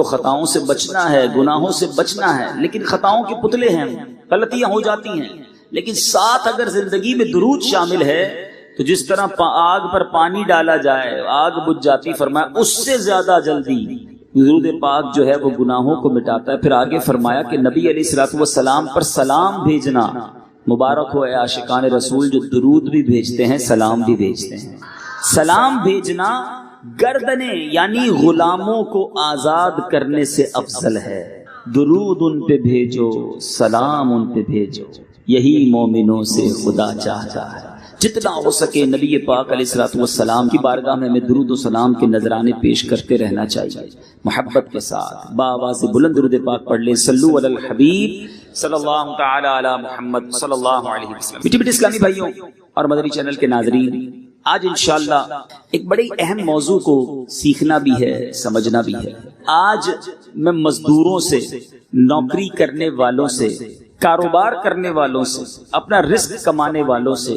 تو خطاؤں سے بچنا ہے، گناہوں سے بچنا ہے، لیکن خطاؤں کے پتلے ہیں، غلطیاں ہو جاتی ہیں، لیکن ساتھ اگر زندگی میں درود شامل ہے تو جس طرح آگ پر پانی ڈالا جائے آگ بجھ جاتی، فرمایا اس سے زیادہ جلدی درود پاک جو ہے وہ گناہوں کو مٹاتا ہے۔ پھر آگے فرمایا کہ نبی علیہ الصلوۃ والسلام پر سلام بھیجنا، مبارک ہو اے عاشقان رسول جو درود بھی بھیجتے ہیں سلام بھی بھیجتے ہیں۔ سلام بھیجنا گردنیں یعنی غلاموں کو آزاد کرنے سے افضل ہے۔ درود ان پہ بھیجو، سلام ان پہ بھیجو، یہی مومنوں سے خدا چاہتا ہے۔ جتنا ہو سکے نبی پاک علیہ الصلوۃ والسلام کی بارگاہ میں ہمیں درود و سلام کے نذرانے پیش کرتے رہنا چاہیے، محبت کے ساتھ بآواز بلند درود پاک پڑھ لیں۔ صلو علی الحبیب صلی اللہ تعالی علی محمد صلی اللہ علیہ وسلم۔ میٹھے میٹھے اسلامی بھائیوں اور مدنی چینل کے ناظرین، آج انشاءاللہ ایک بڑی اہم موضوع کو سیکھنا بھی ہے، سمجھنا بھی ہے۔ آج میں مزدوروں سے، نوکری کرنے والوں سے، کاروبار کرنے والوں سے، اپنا رزق کمانے والوں سے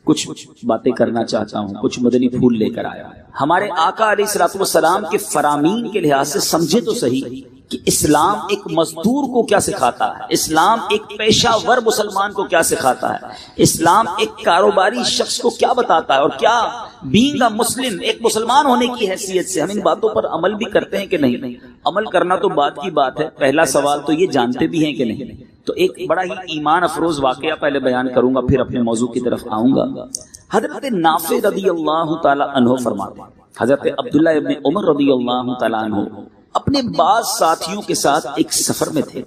کچھ باتیں کرنا چاہتا ہوں، کچھ مدنی پھول لے کر آیا۔ ہمارے آقا علیہ الصلوۃ والسلام کے فرامین کے لحاظ سے سمجھے تو صحیح کہ اسلام ایک مزدور کو کیا سکھاتا ہے، اسلام ایک پیشہ ور مسلمان کو کیا سکھاتا ہے، اسلام ایک کاروباری شخص کو کیا بتاتا ہے، اور کیا بینگ اے مسلم، ایک مسلمان ہونے کی حیثیت سے ہم ان باتوں پر عمل بھی کرتے ہیں کہ نہیں۔ عمل کرنا تو بات کی بات ہے، پہلا سوال تو یہ جانتے بھی ہیں کہ نہیں۔ تو ایک بڑا ہی ایمان افروز واقعہ پہلے بیان کروں گا، پھر اپنے موضوع کی طرف آؤں گا۔ حضرت نافع رضی اللہ تعالی عنہ فرماتے ہیں، حضرت عبداللہ ابن عمر رضی اللہ تعالی عنہ اپنے بعض ساتھیوں کے ساتھ ایک سفر میں تھے،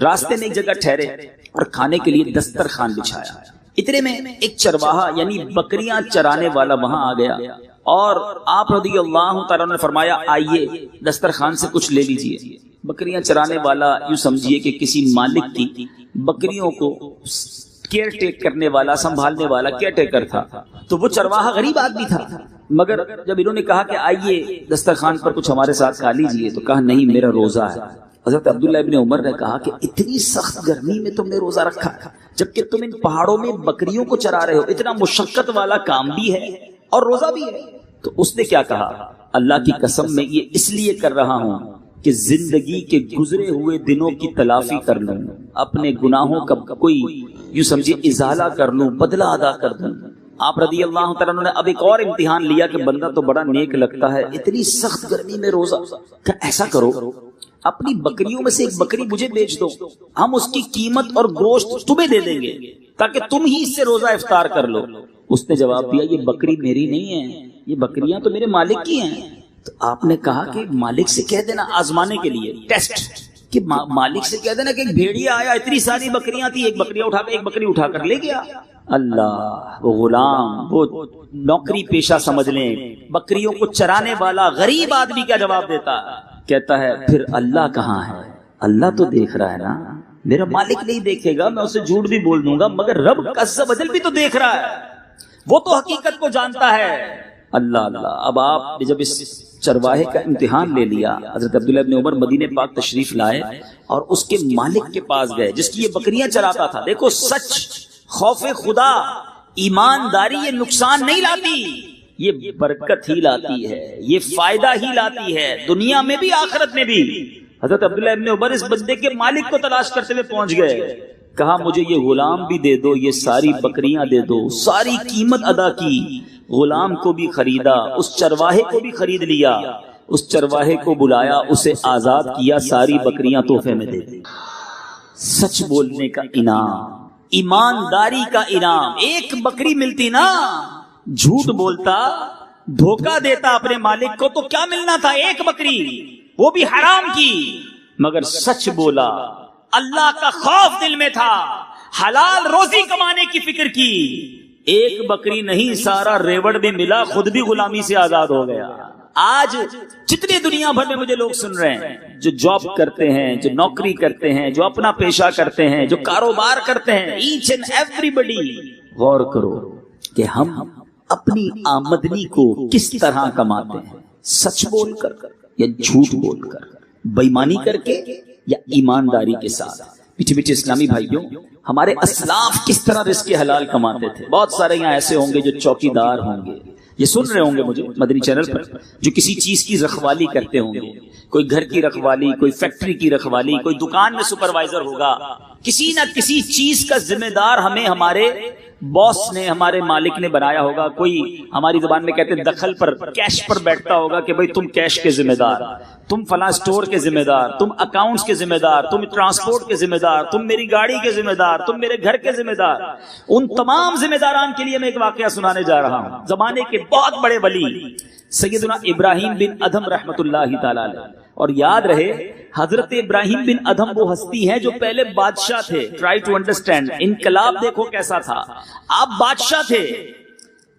راستے میں ایک جگہ ٹھہرے اور کھانے کے لیے دسترخوان بچھایا۔ اتنے میں ایک چرواہا یعنی بکریاں چرانے والا وہاں آ گیا، اور آپ رضی اللہ تعالیٰ نے فرمایا آئیے دسترخوان سے کچھ لے لیجئے۔ بکریاں چرانے والا یوں سمجھیے کہ کسی مالک کی بکریوں کو کیئر ٹیک کرنے والا، سنبھالنے والا کیئر ٹیکر تھا۔ تو وہ چرواہا غریب آدمی تھا، مگر جب انہوں نے کہا کہ آئیے دسترخوان پر کچھ ہمارے ساتھ کھا لیجئے، تو کہا نہیں میرا روزہ ہے۔ حضرت عبداللہ ابن عمر نے کہا کہ اتنی سخت گرمی میں تم نے روزہ رکھا، جبکہ تم ان پہاڑوں میں بکریوں کو چرا رہے ہو، اتنا مشقت والا کام بھی ہے اور روزہ بھی ہے۔ تو اس نے کیا کہا، اللہ کی قسم میں یہ اس لیے کر رہا ہوں کہ زندگی کے گزرے ہوئے دنوں کی تلافی کر لوں، اپنے گناہوں کا کوئی یوں سمجھے ازالہ کر لوں، بدلہ ادا کر دوں۔ آپ رضی اللہ تعالیٰ نے اب ایک اور امتحان لیا کہ بندہ تو بڑا نیک لگتا ہے، اتنی سخت گرمی میں روزہ، کہ ایسا کرو اپنی بکریوں میں سے ایک بکری مجھے بیچ دو، ہم اس کی قیمت اور گوشت تمہیں دے دیں گے تاکہ تم ہی اس سے روزہ افطار کر لو۔ اس نے جواب دیا یہ بکری میری نہیں ہے، یہ بکریاں تو میرے مالک کی ہیں۔ تو آپ نے کہا کہ مالک سے کہہ دینا، آزمانے کے لیے ٹیسٹ، کہ مالک سے کہہ دینا کہ ایک بھیڑیا آیا، اتنی ساری بکریاں تھی، ایک بکری اٹھا کر لے گیا۔ اللہ، وہ غلام، وہ نوکری پیشہ سمجھ لیں، بکریوں کو چرانے والا غریب آدمی کیا جواب دیتا ہے؟ کہتا ہے پھر اللہ کہاں ہے؟ اللہ تو دیکھ رہا ہے نا، میرا مالک نہیں دیکھے گا، میں اسے جھوٹ بھی بول دوں گا، مگر رب عز و جل بھی تو دیکھ رہا ہے، وہ تو حقیقت کو جانتا ہے۔ اللہ اللہ۔ اب آپ نے جب اس چرواہے کا امتحان لے لیا، حضرت عبداللہ ابن عمر مدینے پاک تشریف لائے اور اس کے مالک کے پاس گئے جس کی یہ بکریاں چراتا تھا۔ دیکھو سچ، خوف خدا، ایمانداری یہ نقصان نہیں لاتی، یہ برکت ہی لاتی ہے، یہ فائدہ ہی لاتی ہے، دنیا میں بھی آخرت میں بھی۔ حضرت عبداللہ ابن عمر اس بندے کے مالک کو تلاش کرتے ہوئے پہنچ گئے، کہا مجھے یہ غلام بھی دے دو، یہ ساری بکریاں دے دو، ساری قیمت ادا کی، غلام کو بھی خریدا، اس چرواہے کو بھی خرید لیا، اس چرواہے کو بلایا، اسے آزاد کیا، ساری بکریاں تحفے میں دے دی۔ سچ بولنے کا انعام، ایمانداری کا انعام، ایک بکری ملتی نا، جھوٹ بولتا، دھوکہ دیتا اپنے مالک کو تو کیا ملنا تھا؟ ایک بکری، وہ بھی حرام کی، مگر سچ بولا، اللہ کا خوف دل میں تھا، حلال روزی کمانے کی فکر کی۔ ایک بکری نہیں، سارا ریوڑ بھی ملا، خود بھی غلامی سے آزاد ہو گیا۔ آج جتنے دنیا بھر میں مجھے لوگ سن رہے ہیں جو جاب کرتے ہیں، جو نوکری کرتے ہیں، جو اپنا پیشہ کرتے ہیں، جو کاروبار کرتے ہیں، ایچ اینڈ ایوری بڈی غور کرو کہ ہم اپنی آمدنی کو کس طرح کماتے ہیں، سچ بول کر یا جھوٹ بول کر، بے ایمانی کر کے یا ایمانداری کے ساتھ۔ میٹھے میٹھے اسلامی بھائیوں، ہمارے اسلاف کس طرح رزق حلال کماتے تھے۔ بہت سارے یہاں ایسے ہوں گے جو چوکیدار ہوں گے، یہ سن رہے ہوں گے مجھے مدنی چینل پر، جو کسی چیز کی رکھوالی کرتے ہوں گے، کوئی گھر کی رکھوالی، کوئی فیکٹری کی رکھوالی، کوئی دکان میں سپروائزر ہوگا، کسی نہ کسی چیز کا ذمہ دار ہمیں ہمارے باس نے، ہمارے مالک نے بنایا ہوگا. کوئی ہماری زبان میں کہتے ہیں دخل پر، کیش پر بیٹھتا ہوگا کہ بھئی تم کیش کے ذمہ دار، تم فلاں اسٹور کے ذمہ دار، تم اکاؤنٹس کے ذمہ دار، تم ٹرانسپورٹ کے ذمہ دار، تم میری گاڑی کے ذمہ دار، تم میرے گھر کے ذمہ دار. ان تمام ذمہ داران کے لیے میں ایک واقعہ سنانے جا رہا ہوں. زمانے کے بہت بڑے ولی سیدنا ابراہیم بن ادھم رحمت اللہ تعالی علیہ. اور یاد رہے حضرت ابراہیم بن ادھم وہ ہستی ہیں جو پہلے بادشاہ تھے. Try to understand. انقلاب دیکھو کیسا تھا. آپ بادشاہ تھے،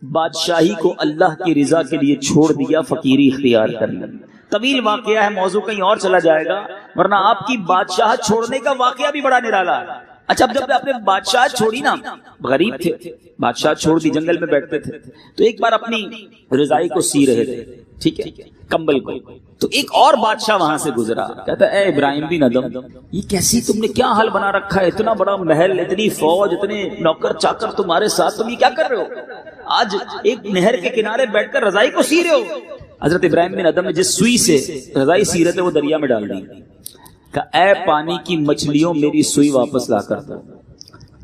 بادشاہی کو اللہ کی رضا کے لیے چھوڑ دیا، فقیری اختیار کر لی. طویل واقعہ ہے، موضوع کہیں اور چلا جائے گا، ورنہ آپ کی بادشاہ چھوڑنے کا واقعہ بھی بڑا نرالا ہے. اچھا اب جب آپ نے بادشاہ چھوڑی نا، غریب تھے، بادشاہ چھوڑ دی، جنگل میں بیٹھتے تھے، تو ایک بار اپنی رضائی کو سی رہے تھے، ٹھیک ہے، کمبل کو. تو ایک اور بادشاہ وہاں سے گزرا، کہتا اے ابراہیم بن ادھم، یہ کیسی تم نے کیا حال بنا رکھا ہے، اتنا بڑا محل، اتنی فوج، اتنے نوکر چاکر تمہارے ساتھ، تم یہ کیا کر رہے ہو؟ آج ایک نہر کے کنارے بیٹھ کر رضائی کو سی رہے ہو. حضرت ابراہیم بن ادھم نے جس سوئی سے رضائی سی رہے تھے وہ دریا میں ڈال دی. کہا اے پانی کی مچھلیوں میری سوئی واپس لا کر دو.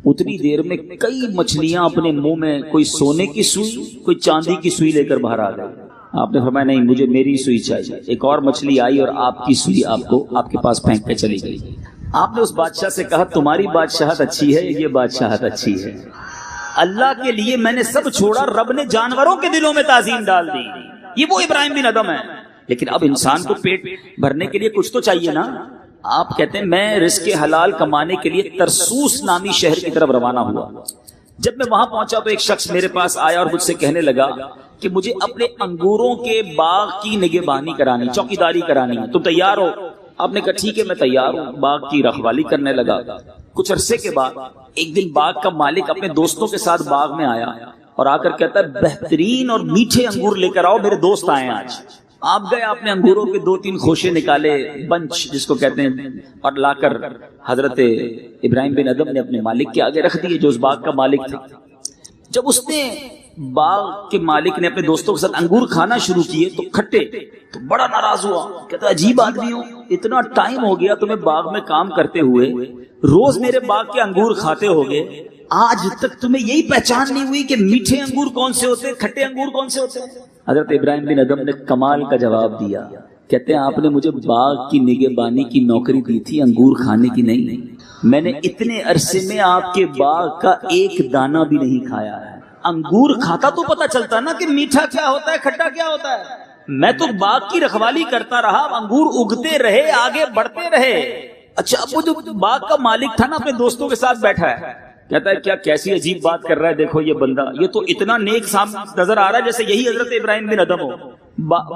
اتنی دیر میں کئی مچھلیاں اپنے منہ میں، کوئی سونے کی سوئی، کوئی چاندی کی سوئی لے کر باہر آ گئی. آپ نے فرمایا نہیں، مجھے میری سوئی چاہیے. ایک اور مچھلی آئی اور آپ کی سوئی آپ کو آپ کے پاس پھینک کے چلی گئی. آپ نے اس بادشاہ سے کہا تمہاری بادشاہت اچھی ہے، یہ بادشاہت اچھی ہے، اللہ کے لیے میں نے سب چھوڑا، رب نے جانوروں کے دلوں میں تعظیم ڈال دی. یہ وہ ابراہیم بن ادھم ہے. لیکن اب انسان کو پیٹ بھرنے کے لیے کچھ تو چاہیے نا. آپ کہتے ہیں میں رزق حلال کمانے کے لیے ترسوس نامی شہر کی طرف روانہ ہوا. جب میں وہاں پہنچا تو ایک شخص میرے پاس آیا اور مجھ سے کہنے لگا کہ مجھے اپنے انگوروں کے باغ کی نگہبانی کرانی، چوکیداری کرانی ہے، تم تیار ہو؟ آپ نے کہا ٹھیک ہے میں تیار ہوں. باغ کی رکھوالی کرنے لگا. کچھ عرصے کے بعد ایک دن باغ کا مالک اپنے دوستوں کے ساتھ باغ میں آیا اور آ کر کہتا ہے بہترین اور میٹھے انگور لے کر آؤ، میرے دوست آئے آج. آپ گئے، آپ نے انگوروں کے 2-3 خوشے نکالے، بنچ جس کو کہتے ہیں، اور لا کر حضرت ابراہیم بن ادھم نے اپنے مالک کے آگے رکھ دیے جو اس باغ کا مالک تھا. جب اس نے باغ کے مالک نے اپنے دوستوں کے ساتھ انگور کھانا شروع کیے تو کھٹے، تو بڑا ناراض ہوا. کہتا عجیب آدمی ہو، اتنا ٹائم ہو گیا تمہیں باغ میں کام کرتے ہوئے، روز میرے باغ کے انگور کھاتے ہوگے، آج تک تمہیں یہی پہچان نہیں ہوئی کہ میٹھے انگور کون سے ہوتے، کھٹے انگور کون سے ہوتے. حضرت ابراہیم بن ادھم نے کمال کا جواب دیا. کہتے ہیں آپ نے مجھے باغ کی نگہبانی کی نوکری دی تھی، انگور کھانے کی نہیں. میں نے اتنے عرصے میں آپ کے باغ کا ایک دانہ بھی نہیں کھایا ہے. انگور کھاتا تو پتا چلتا نا کہ میٹھا کیا ہوتا ہے، کھٹا کیا ہوتا ہے. میں تو باغ کی رکھوالی کرتا رہا، انگور اگتے رہے، آگے بڑھتے رہے. اچھا اب وہ جو باغ کا مالک تھا نا اپنے دوستوں کے ساتھ بیٹھا ہے، کہتا ہے کیا کیسی عجیب بات کر رہا ہے، دیکھو یہ بندہ، یہ تو اتنا نیک نظر آ رہا ہے جیسے یہی حضرت ابراہیم بن ادھم ہو.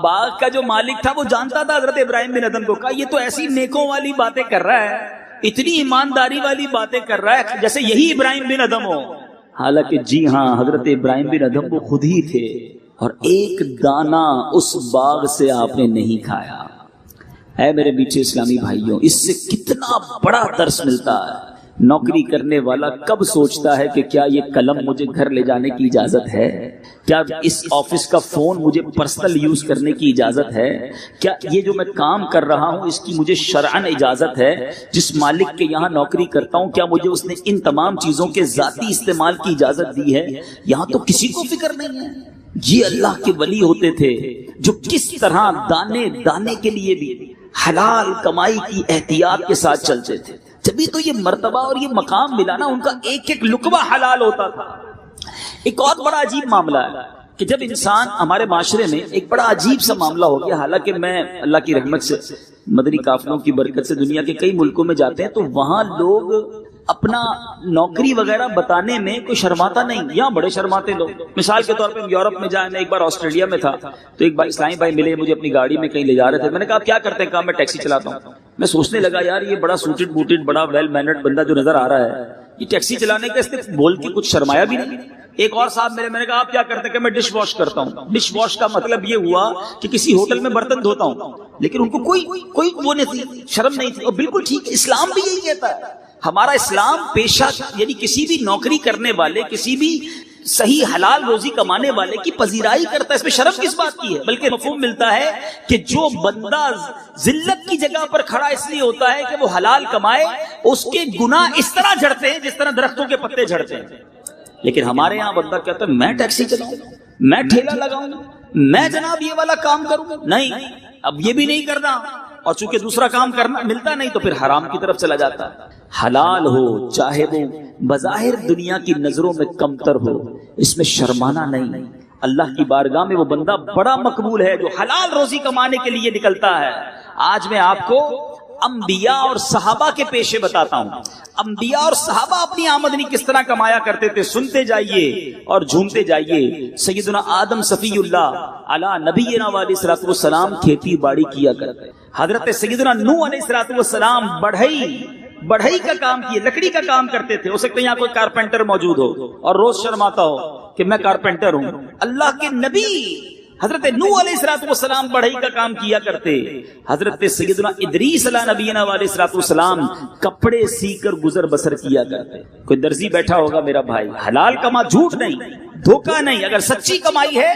باغ کا جو مالک تھا وہ جانتا تھا حضرت ابراہیم بن ادھم کو. کہا یہ تو ایسی نیکوں والی باتیں کر رہا ہے، اتنی ایمانداری والی باتیں کر رہا ہے جیسے یہی ابراہیم بن ادھم ہو. حالانکہ جی ہاں حضرت ابراہیم بن ادھم وہ خود ہی تھے، اور ایک دانہ اس باغ سے آپ نے نہیں کھایا. اے میرے میٹھے اسلامی بھائیوں، اس سے کتنا بڑا درس ملتا ہے. نوکری کرنے والا کب سوچتا ہے کہ کیا یہ قلم مجھے گھر لے جانے کی اجازت ہے، کیا اس آفس کا فون مجھے پرسنل یوز کرنے کی اجازت ہے، کیا یہ جو میں کام کر رہا ہوں اس کی مجھے شرعاً اجازت ہے، جس مالک کے یہاں نوکری کرتا ہوں کیا مجھے اس نے ان تمام چیزوں کے ذاتی استعمال کی اجازت دی ہے. یہاں تو کسی کو فکر نہیں ہے. یہ اللہ کے ولی ہوتے تھے جو کس طرح دانے دانے کے لیے بھی حلال کمائی کی احتیاط کے ساتھ چلتے تھے. جبھی تو یہ مرتبہ اور یہ مقام ملا نا، ان کا ایک ایک لقمہ حلال ہوتا تھا. ایک اور بڑا عجیب معاملہ ہے کہ جب انسان، ہمارے معاشرے میں ایک بڑا عجیب سا معاملہ ہو گیا. حالانکہ میں اللہ کی رحمت سے، مدنی قافلوں کی برکت سے دنیا کے کئی ملکوں میں جاتے ہیں تو وہاں لوگ اپنا نوکری وغیرہ بتانے میں کوئی شرماتا نہیں. یہاں بڑے شرماتے لوگ. مثال کے طور پہ یورپ میں جائیں، میں ایک بار آسٹریلیا میں تھا تو ایک اسلامی بھائی ملے، مجھے اپنی گاڑی میں کہیں لے جا رہے تھے. میں نے کہا آپ کیا کرتے ہیں؟ کہا میں ٹیکسی چلاتا ہوں. میں سوچنے لگا یار یہ بڑا سوٹڈ بوٹڈ، بڑا ویل مینرڈ بندہ جو نظر آ رہا ہے، یہ ٹیکسی چلانے کا اس نے بول کے کچھ شرمایا بھی نہیں. ایک اور صاحب میں نے کہا آپ کیا کرتے ہیں؟ کہ میں ڈش واش کرتا ہوں. ڈش واش کا مطلب یہ ہوا کہ کسی ہوٹل میں برتن دھوتا ہوں. لیکن ان کو کوئی وہ نہیں تھی، شرم نہیں تھی. اور بالکل ٹھیک ہے، اسلام بھی یہی کہتا ہے. ہمارا اسلام پیشہ، یعنی کسی بھی نوکری کرنے والے، کسی بھی صحیح حلال روزی کمانے والے کی پذیرائی کرتا ہے، اس میں شرم کس بات کی ہے؟ بلکہ مفہوم ملتا ہے کہ جو بندہ ذلت کی جگہ پر کھڑا اس لیے ہوتا ہے کہ وہ حلال کمائے، اس کے گناہ اس طرح جھڑتے ہیں جس طرح درختوں کے پتے جھڑتے ہیں۔ لیکن ہمارے ہاں بندہ کہتا ہے میں ٹیکسی چلاؤں، میں ٹھیلا لگاؤں، میں جناب یہ والا کام کروں، نہیں اب یہ بھی نہیں کرنا، اور چونکہ دوسرا کام کرنا ملتا نہیں تو پھر حرام کی طرف چلا جاتا ہے۔ حلال ہو چاہے وہ بظاہر دنیا کی نظروں میں کمتر ہو، اس میں شرمانا نہیں۔ اللہ کی بارگاہ میں وہ بندہ بڑا مقبول ہے جو حلال روزی کمانے کے لیے نکلتا ہے۔ آج میں آپ کو انبیاء اور صحابہ کے پیشے بتاتا ہوں۔ انبیاء اور صحابہ اپنی آمدنی کس طرح کمایا کرتے تھے، سنتے جائیے اور جھومتے جائیے۔ سیدنا آدم صفی اللہ علی نبینا علیہ الصلوۃ والسلام کھیتی باڑی کیا کرتے۔ حضرت سیدنا نوح علیہ الصلوۃ والسلام بڑھئی کا کام کیے، لکڑی کا کام کرتے تھے۔ ہو سکتا ہے یہاں کوئی کارپینٹر موجود ہو اور روز شرماتا ہو کہ میں کارپینٹر ہوں۔ اللہ کے نبی حضرت نوح علیہ الصلوۃ والسلام بڑھئی کا کام کیا کرتے۔ حضرت سیدنا ادریس علیہ نبینا علیہ الصلوۃ والسلام کپڑے سی کر گزر بسر کیا کرتے۔ کوئی درزی بیٹھا ہوگا میرا بھائی، حلال کما، جھوٹ نہیں، دھوکہ نہیں، اگر سچی کمائی ہے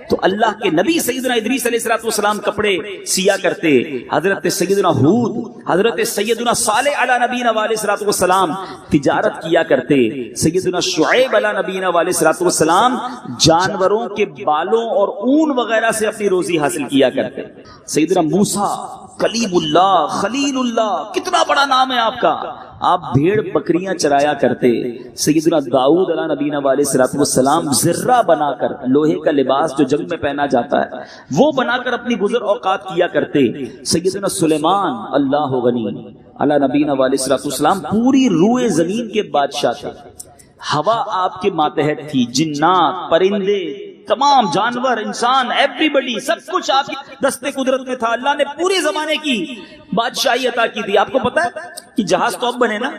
تو اللہ کے نبی سیدنا ادریس علیہ الصلوۃ والسلام کپڑے سیا کرتے۔ حضرت سیدنا ہود، حضرت سیدنا صالح علیہ نبینا علیہ الصلوۃ والسلام تجارت کیا کرتے۔ سیدنا شعیب علیہ نبینا علیہ الصلوۃ والسلام جانوروں کے بالوں اور اون وغیرہ سے اپنی روزی حاصل کیا کرتے۔ سیدنا موسیٰ کلیم اللہ، خلیل اللہ، کتنا بڑا نام ہے آپ کا، آپ بھیڑ بکریاں چرایا کرتے۔ سیدنا داؤد علیہ نبینا علیہ الصلوۃ والسلام زرہ بنا کر، لوہے کا لباس جو جنگ میں پہنا جاتا ہے وہ بنا کر اپنی گزر اوقات کیا کرتے۔ سیدنا سلیمان اللہ غنی علیہ نبینا علیہ الصلوۃ والسلام پوری روئے زمین کے بادشاہ تھے۔ ہوا آپ کے ماتحت تھی، جنات، پرندے، تمام جانور، انسان، ایوری بڈی، سب کچھ آپ کی دستے قدرت میں تھا۔ اللہ نے پورے زمانے کی بادشاہی عطا کی تھی۔ آپ کو پتا ہے کہ جہاز تو اب بنے نا،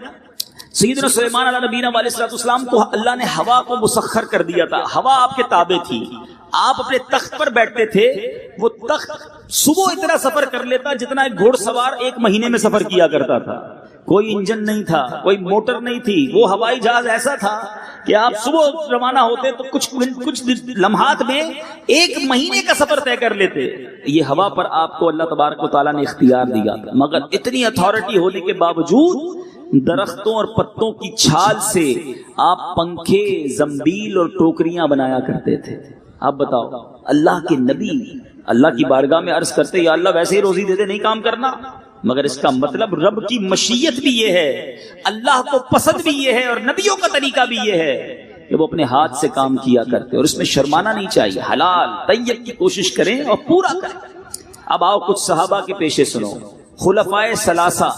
سیدنا سلیمان علیہ نبینا علیہ الصلوۃ والسلام کو اللہ نے ہوا کو مسخر کر دیا تھا۔ ہوا آپ کے تابع تھی، آپ اپنے تخت پر بیٹھتے تھے، وہ تخت صبح اتنا سفر کر لیتا جتنا ایک گھوڑ سوار ایک مہینے میں سفر کیا کرتا تھا۔ کوئی انجن نہیں تھا، کوئی موٹر نہیں تھی، وہ ہوائی جہاز ایسا تھا کہ آپ صبح روانہ ہوتے تو کچھ لمحات میں ایک مہینے کا سفر طے کر لیتے۔ یہ ہوا پر آپ کو اللہ تبارک و تعالیٰ نے اختیار دیا تھا، مگر اتنی اتھارٹی ہونے کے باوجود درختوں اور پتوں کی چھال سے آپ پنکھے، زنبیل اور ٹوکریاں بنایا کرتے تھے۔ آپ بتاؤ، اللہ کے نبی اللہ کی بارگاہ میں عرض کرتے یا اللہ ویسے ہی روزی دے دے، نہیں کام کرنا، مگر اس کا مطلب رب کی مشیت بھی یہ ہے، اللہ کو پسند بھی یہ ہے، اور نبیوں کا طریقہ بھی یہ ہے کہ وہ اپنے ہاتھ سے کام کیا کرتے، اور اس میں شرمانا نہیں چاہیے۔ حلال طیب کی کوشش کریں اور پورا کریں۔ اب آؤ کچھ صحابہ کے پیشے سنو۔ خلفائے ثلاثہ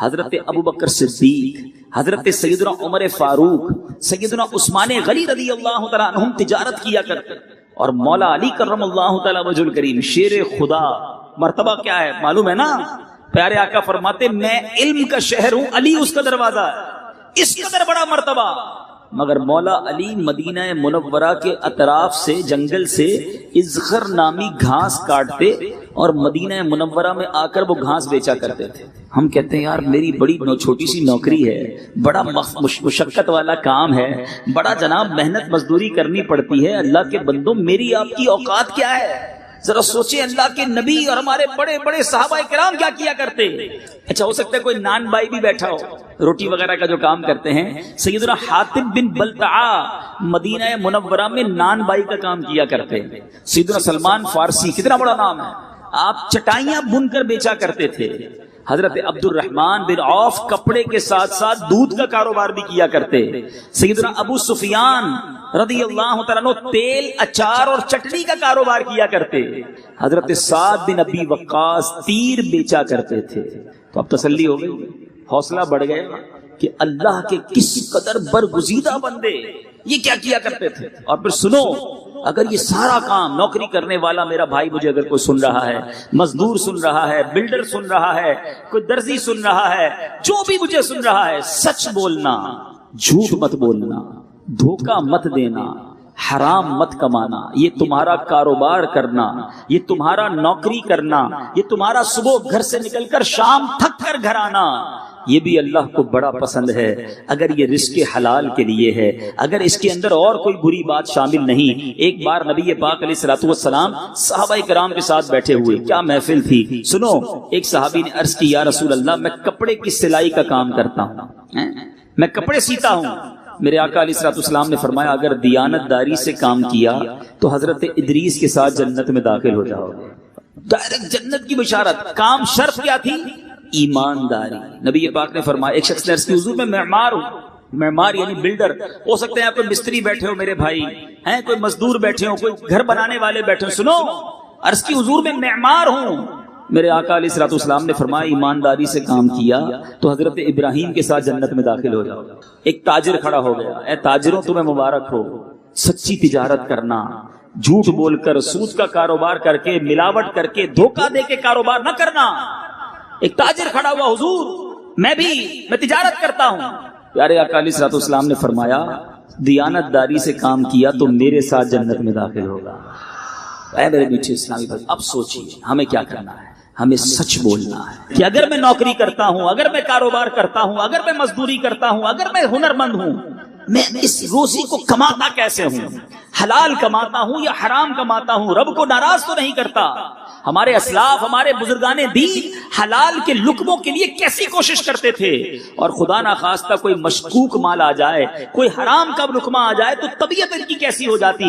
حضرت ابوبکر صدیق، حضرت سیدنا عمر فاروق، سیدنا عثمان غنی رضی اللہ تعالیٰ عنہم تجارت کیا کرتے، اور مولا علی کرم اللہ تعالیٰ وجہ الکریم شیر خدا، مرتبہ کیا ہے معلوم ہے نا؟ پیارے آقا فرماتے میں علم کا شہر ہوں، علی اس کا دروازہ ہے، اس قدر بڑا مرتبہ۔ مگر مولا علی مدینہ منورہ کے اطراف سے جنگل سے ازخر نامی گھاس کاٹتے اور مدینہ منورہ میں آ کر وہ گھاس بیچا کرتے تھے۔ ہم کہتے ہیں یار میری بڑی چھوٹی سی نوکری ہے، بڑا مشقت والا کام ہے، بڑا جناب محنت مزدوری کرنی پڑتی ہے، اللہ کے بندوں میری آپ کی اوقات کیا ہے؟ ذرا سوچیں اللہ کے نبی اور ہمارے بڑے بڑے صحابہ کرام کیا کیا کرتے۔ اچھا ہو سکتا ہے کوئی نان بائی بھی بیٹھا ہو، روٹی وغیرہ کا جو کام کرتے ہیں۔ سیدنا حاتب بن بلتعہ مدینہ منورہ میں نان بائی کا کام کیا کرتے۔ سیدنا سلمان فارسی، کتنا بڑا نام ہے، آپ چٹائیاں بن کر بیچا کرتے تھے۔ حضرت عبد الرحمن بن عوف کپڑے کے ساتھ ساتھ دودھ کا کاروبار بھی کیا کرتے۔ سیدنا ابو سفیان رضی اللہ تعالیٰ عنہ تیل، اچار اور چٹنی کا کاروبار کیا کرتے۔ حضرت سعد بن ابی وقاص تیر بیچا کرتے تھے۔ تو اب تسلی ہو گئی، حوصلہ بڑھ گیا کہ اللہ کے کس قدر برگزیدہ بندے یہ کیا کیا کرتے تھے۔ اور پھر سنو، اگر یہ سارا کام نوکری کرنے والا میرا بھائی مجھے اگر کوئی سن رہا ہے، مزدور سن رہا ہے، بلڈر سن رہا ہے، کوئی درزی سن رہا ہے، جو بھی مجھے سن رہا ہے، سچ بولنا، جھوٹ مت بولنا، دھوکہ مت دینا، حرام مت کمانا، یہ تمہارا کاروبار کرنا، یہ تمہارا نوکری کرنا، یہ تمہارا صبح گھر سے نکل کر شام تھک کر گھر آنا، یہ بھی اللہ کو بڑا پسند ہے اگر یہ رزق حلال کے لیے ہے، اگر اس کے اندر اور کوئی بری بات شامل نہیں۔ ایک بار نبی پاک علیہ الصلوۃ والسلام صحابہ کرام کے ساتھ بیٹھے ہوئے، کیا محفل تھی، سنو، ایک صحابی نے عرض کی یا رسول اللہ میں کپڑے کی سلائی کا کام کرتا ہوں، میں کپڑے سیتا ہوں۔ میرے آقا علیہ الصلوۃ والسلام نے فرمایا اگر دیانت داری سے کام کیا تو حضرت ادریس کے ساتھ جنت میں داخل ہو جاؤ گے، ڈائریکٹ جنت کی بشارت۔ کام شرط کیا تھی؟ ایمانداری۔ نبی پاک نے فرمایا، ایک شخص نے عرض کی حضور میں معمار ہوں، معمار یعنی بلڈر، ہو سکتے ہیں کوئی مستری بیٹھے ہو میرے بھائی ہیں، کوئی مزدور بیٹھے ہو، کوئی گھر بنانے والے بیٹھے ہو، سنو، عرض کی حضور میں معمار ہوں۔ میرے آقا علیہ الصلوۃ والسلام نے فرمایا ایمانداری سے کام کیا تو حضرت ابراہیم کے ساتھ جنت میں داخل ہو جاؤ۔ ایک تاجر کھڑا ہو گیا، اے تاجروں تمہیں مبارک ہو، سچی تجارت کرنا، جھوٹ بول کر سود کا کاروبار کر کے، ملاوٹ کر کے، دھوکہ دے کے کاروبار نہ کرنا۔ ایک تاجر کھڑا ہوا، حضور میں تجارت کرتا ہوں۔ پیارے آقا علیہ الصلوۃ والسلام نے فرمایا دیانت داری سے کام کیا تو میرے ساتھ جنت میں داخل ہوگا۔ اے میرے میٹھے اسلامی بھائی، اب سوچئے ہمیں کیا کرنا ہے؟ ہمیں سچ بولنا ہے کہ اگر میں نوکری کرتا ہوں، اگر میں کاروبار کرتا ہوں، اگر میں مزدوری کرتا ہوں، اگر میں ہنرمند ہوں، میں اس روزی کو کماتا کیسے ہوں؟ حلال کماتا ہوں یا حرام کماتا ہوں؟ رب کو ناراض تو نہیں کرتا؟ ہمارے اسلاف، ہمارے بزرگان دین حلال کے لقموں کے لیے کیسی کوشش کرتے تھے، اور خدا نخواستہ کوئی مشکوک مال آ جائے، کوئی حرام کا لقمہ آ جائے تو طبیعت ان کی کیسی ہو جاتی۔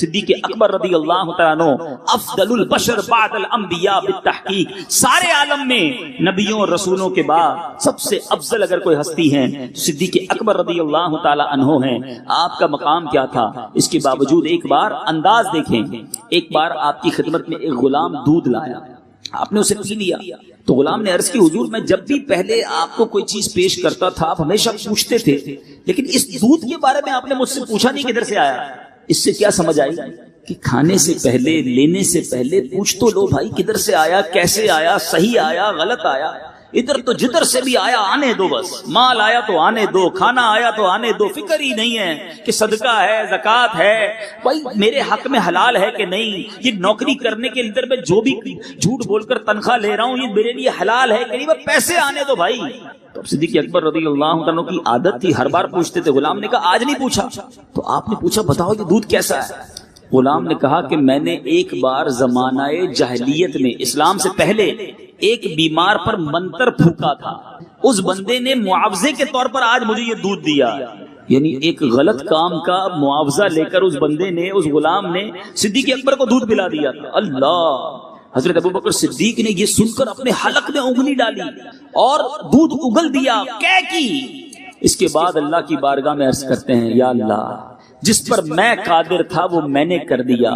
صدیق اکبر رضی اللہ تعالیٰ عنہ افضل البشر بعد الانبیاء بالتحقیق، سارے عالم میں نبیوں اور رسولوں کے بعد سب سے افضل اگر کوئی ہستی ہیں صدیق اکبر رضی اللہ تعالیٰ عنہ ہیں۔ آپ کا مقام کیا تھا، اس کے باوجود ایک بار انداز دیکھیں، ایک بار آپ کی خدمت میں ایک غلام دودھ لایا، آپ نے اسے پی لیا تو غلام نے عرض کی حضور میں جب بھی پہلے آپ کو کوئی چیز پیش کرتا تھا آپ ہمیشہ پوچھتے تھے، لیکن اس دودھ کے بارے میں آپ نے مجھ سے پوچھا نہیں کدھر سے آیا۔ اس سے کیا سمجھ آئی کہ کھانے سے پہلے، لینے سے پہلے پوچھ تو لو بھائی کدھر سے آیا، کیسے آیا، صحیح آیا، غلط آیا۔ ادھر تو جدھر سے بھی آیا آنے دو، بس مال آیا تو آنے دو، کھانا آیا تو آنے دو، فکر ہی نہیں ہے کہ صدقہ ہے، زکوٰۃ ہے، بھائی میرے حق میں حلال ہے کہ نہیں، یہ نوکری کرنے کے اندر میں جو بھی جھوٹ بول کر تنخواہ لے رہا ہوں یہ میرے لیے حلال ہے کہ نہیں، بس پیسے آنے دو بھائی۔ تو صدیق اکبر رضی اللہ عنہ کی عادت تھی، ہر بار پوچھتے تھے۔ غلام نے کہا آج نہیں پوچھا، تو آپ نے پوچھا بتاؤ یہ دودھ کیسا ہے؟ غلام نے کہا کہ میں نے ایک بار زمانہ جاہلیت میں، اسلام سے پہلے، ایک بیمار پر منتر پھونکا تھا، اس بندے نے معاوضے کے طور پر آج مجھے یہ دودھ دیا، یعنی ایک غلط کام کا معاوضہ لے کر اس بندے نے، اس غلام نے صدیق اکبر کو دودھ پلا دیا تھا۔ اللہ! حضرت ابوبکر صدیق نے یہ سن کر اپنے حلق میں انگلی ڈالی اور دودھ اگل دیا، کیا کی؟ اس کے بعد اللہ کی بارگاہ میں عرض کرتے ہیں یا اللہ جس پر میں قادر تھا وہ میں نے کر دیا،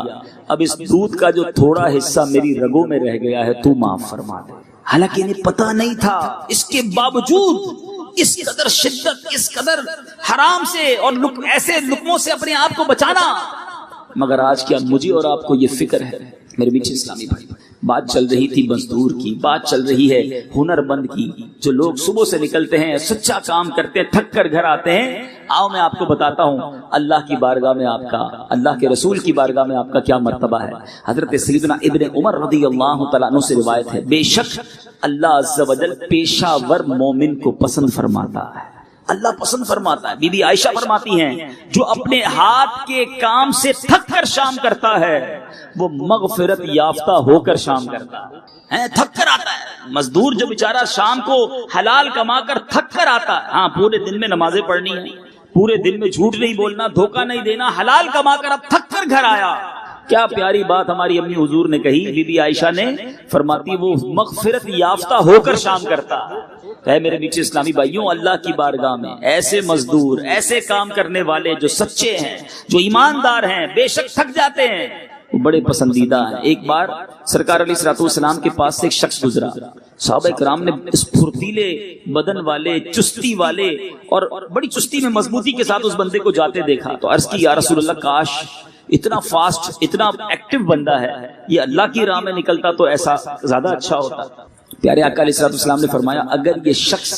اب اس دودھ کا جو تھوڑا حصہ میری رگوں میں رہ گیا ہے تو معاف فرما دے۔ حالانکہ انہیں پتہ نہیں تھا، اس کے باوجود اس قدر شدت، اس قدر حرام سے اور ایسے لقموں سے اپنے آپ کو بچانا۔ مگر آج کیا مجھے اور آپ کو یہ فکر ہے؟ میرے میٹھے اسلامی بھائی، بات چل رہی تھی مزدور کی، بات چل رہی ہے ہنرمند کی، جو لوگ صبح سے نکلتے ہیں، سچا کام کرتے ہیں، تھک کر گھر آتے ہیں۔ آؤ میں آپ کو بتاتا ہوں اللہ کی بارگاہ میں آپ کا، اللہ کے رسول کی بارگاہ میں آپ کا کیا مرتبہ ہے۔ حضرت سیدنا ابن عمر رضی اللہ تعالیٰ عنہ سے روایت ہے، بے شک اللہ عز و جل پیشہ ور مومن کو پسند فرماتا ہے، اللہ پسند فرماتا ہے۔ بی بی عائشہ فرماتی ہیں جو اپنے ہاتھ کے کام سے تھک کر شام کرتا ہے وہ مغفرت یافتہ ہو کر شام کرتا ہے، تھک کر آتا ہے۔ مزدور جو بیچارہ شام کو حلال کما کر تھک کر آتا ہے، ہاں پورے دن میں نمازیں پڑھنی ہیں، پورے دن میں جھوٹ نہیں بولنا، دھوکہ نہیں دینا، حلال کما کر اب تھک کر گھر آیا۔ کیا پیاری بات ہماری امی حضور نے کہی، بی بی عائشہ نے فرماتی وہ مغفرت یافتہ ہو کر شام کرتا ہے۔ میرے میٹھے اسلامی بھائیوں، اللہ کی بارگاہ میں ایسے مزدور، ایسے کام کرنے والے جو سچے ہیں، جو ایماندار ہیں، بے شک تھک جاتے ہیں، وہ بڑے پسندیدہ ہیں۔ ایک بار سرکار علیہ الصلوۃ والسلام کے پاس سے ایک شخص گزرا، صحابہ کرام نے اس پھرتیلے بدن والے، چستی والے اور بڑی چستی میں مضبوطی کے ساتھ اس بندے کو جاتے دیکھا تو عرض کی یا رسول اللہ کاش اتنا فاسٹ، اتنا ایکٹیو بندہ ہے، یہ اللہ کی راہ میں نکلتا تو ایسا زیادہ اچھا ہوتا۔ پیارے آقا علیہ الصلوۃ والسلام نے فرمایا اگر یہ شخص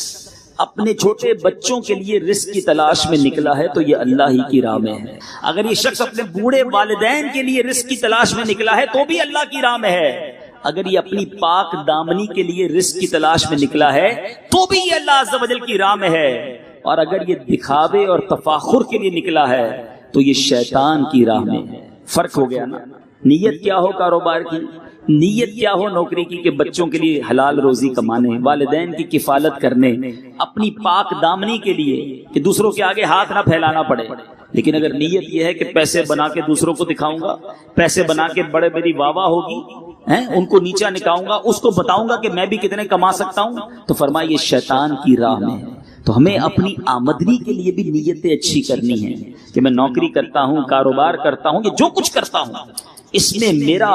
اپنے چھوٹے بچوں کے لیے رزق کی تلاش میں نکلا ہے تو یہ اللہ ہی کی راہ میں ہے، اگر یہ شخص اپنے بوڑھے والدین کے لیے رزق کی تلاش میں نکلا ہے تو بھی اللہ کی راہ میں ہے، اگر یہ اپنی پاک دامنی کے لیے رزق کی تلاش میں نکلا ہے تو بھی یہ اللہ عز و جل کی راہ میں ہے، اور اگر یہ دکھاوے اور تفاخر کے لیے نکلا ہے تو یہ شیطان کی راہ میں ہے۔ فرق ہو گیا نا؟ نیت کیا ہو کاروبار کی، نیت کیا ہو نوکری کی کہ بچوں کے لیے حلال روزی کمانے، والدین کی کفالت کرنے، اپنی پاک دامنی کے لیے کہ دوسروں کے آگے ہاتھ نہ پھیلانا پڑے۔ لیکن اگر نیت یہ ہے کہ پیسے بنا کے دوسروں کو دکھاؤں گا، پیسے بنا کے بڑے بڑی واہ واہ ہوگی، ان کو نیچا نکاؤں گا، اس کو بتاؤں گا کہ میں بھی کتنے کما سکتا ہوں، تو فرمایا یہ شیطان کی راہ میں ہے۔ تو ہمیں اپنی آمدنی کے لیے بھی نیتیں اچھی کرنی ہیں کہ میں نوکری کرتا ہوں، کاروبار کرتا ہوں، یہ جو کچھ کرتا ہوں اس میں میرا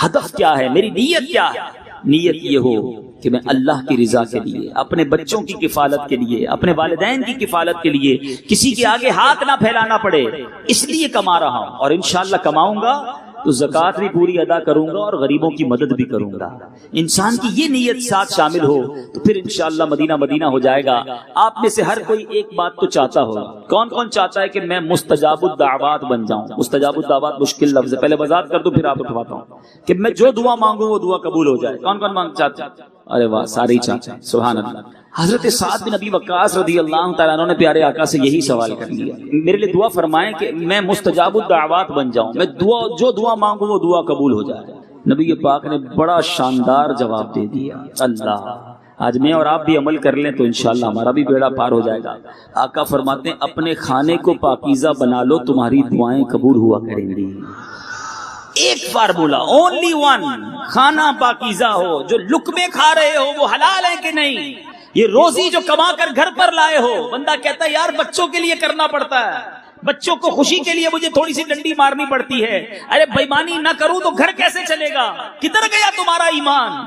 ہدف کیا ہے، میری نیت کیا ہے۔ نیت یہ ہو کہ میں اللہ کی رضا کے لیے، اپنے بچوں کی کفالت کے لیے، اپنے والدین کی کفالت کے لیے کسی کے آگے ہاتھ نہ پھیلانا پڑے، اس لیے کما رہا ہوں، اور انشاءاللہ کماؤں گا تو زکوٰۃ بھی پوری ادا کروں گا اور غریبوں کی مدد بھی کروں گا۔ انسان کی یہ نیت ساتھ شامل ہو تو پھر انشاءاللہ مدینہ مدینہ ہو جائے گا۔ آپ میں سے ہر کوئی ایک بات تو چاہتا ہوگا، کون کون چاہتا ہے کہ میں مستجاب الدعوات بن جاؤں؟ مستجاب الدعوات مشکل لفظ ہے، پہلے وضاحت کر دوں پھر آپ اٹھواتا ہوں کہ میں جو دعا مانگوں وہ دعا قبول ہو جائے۔ کون کون چاہتا ہے؟ ارے واہ، سارے ہی چاہتے ہیں، سبحان اللہ۔ حضرت سعد بن ابی وقاص رضی اللہ تعالیٰ عنہ نے پیارے آقا سے یہی سوال کر لیا، میرے لیے دعا فرمائیں کہ میں مستجاب الدعوات بن جاؤں، میں جو دعا مانگوں وہ دعا قبول ہو جائے۔ نبی پاک نے بڑا شاندار جواب دے دیا، اللہ آج میں اور آپ بھی عمل کر لیں تو انشاءاللہ ہمارا بھی بیڑا پار ہو جائے گا۔ آقا فرماتے ہیں اپنے کھانے کو پاکیزہ بنا لو، تمہاری دعائیں قبول ہوا کریں گی۔ ایک فارمولا، اونلی ون، کھانا پاکیزہ ہو، جو لقمے کھا رہے ہو وہ حلال ہے کہ نہیں، یہ روزی جو کما کر گھر پر لائے ہو۔ بندہ کہتا ہے یار بچوں کے لیے کرنا پڑتا ہے، بچوں کو خوشی کے لیے مجھے تھوڑی سی ڈنڈی مارنی پڑتی ہے، ارے بےمانی نہ کروں تو گھر کیسے چلے گا، کدھر گیا تمہارا ایمان؟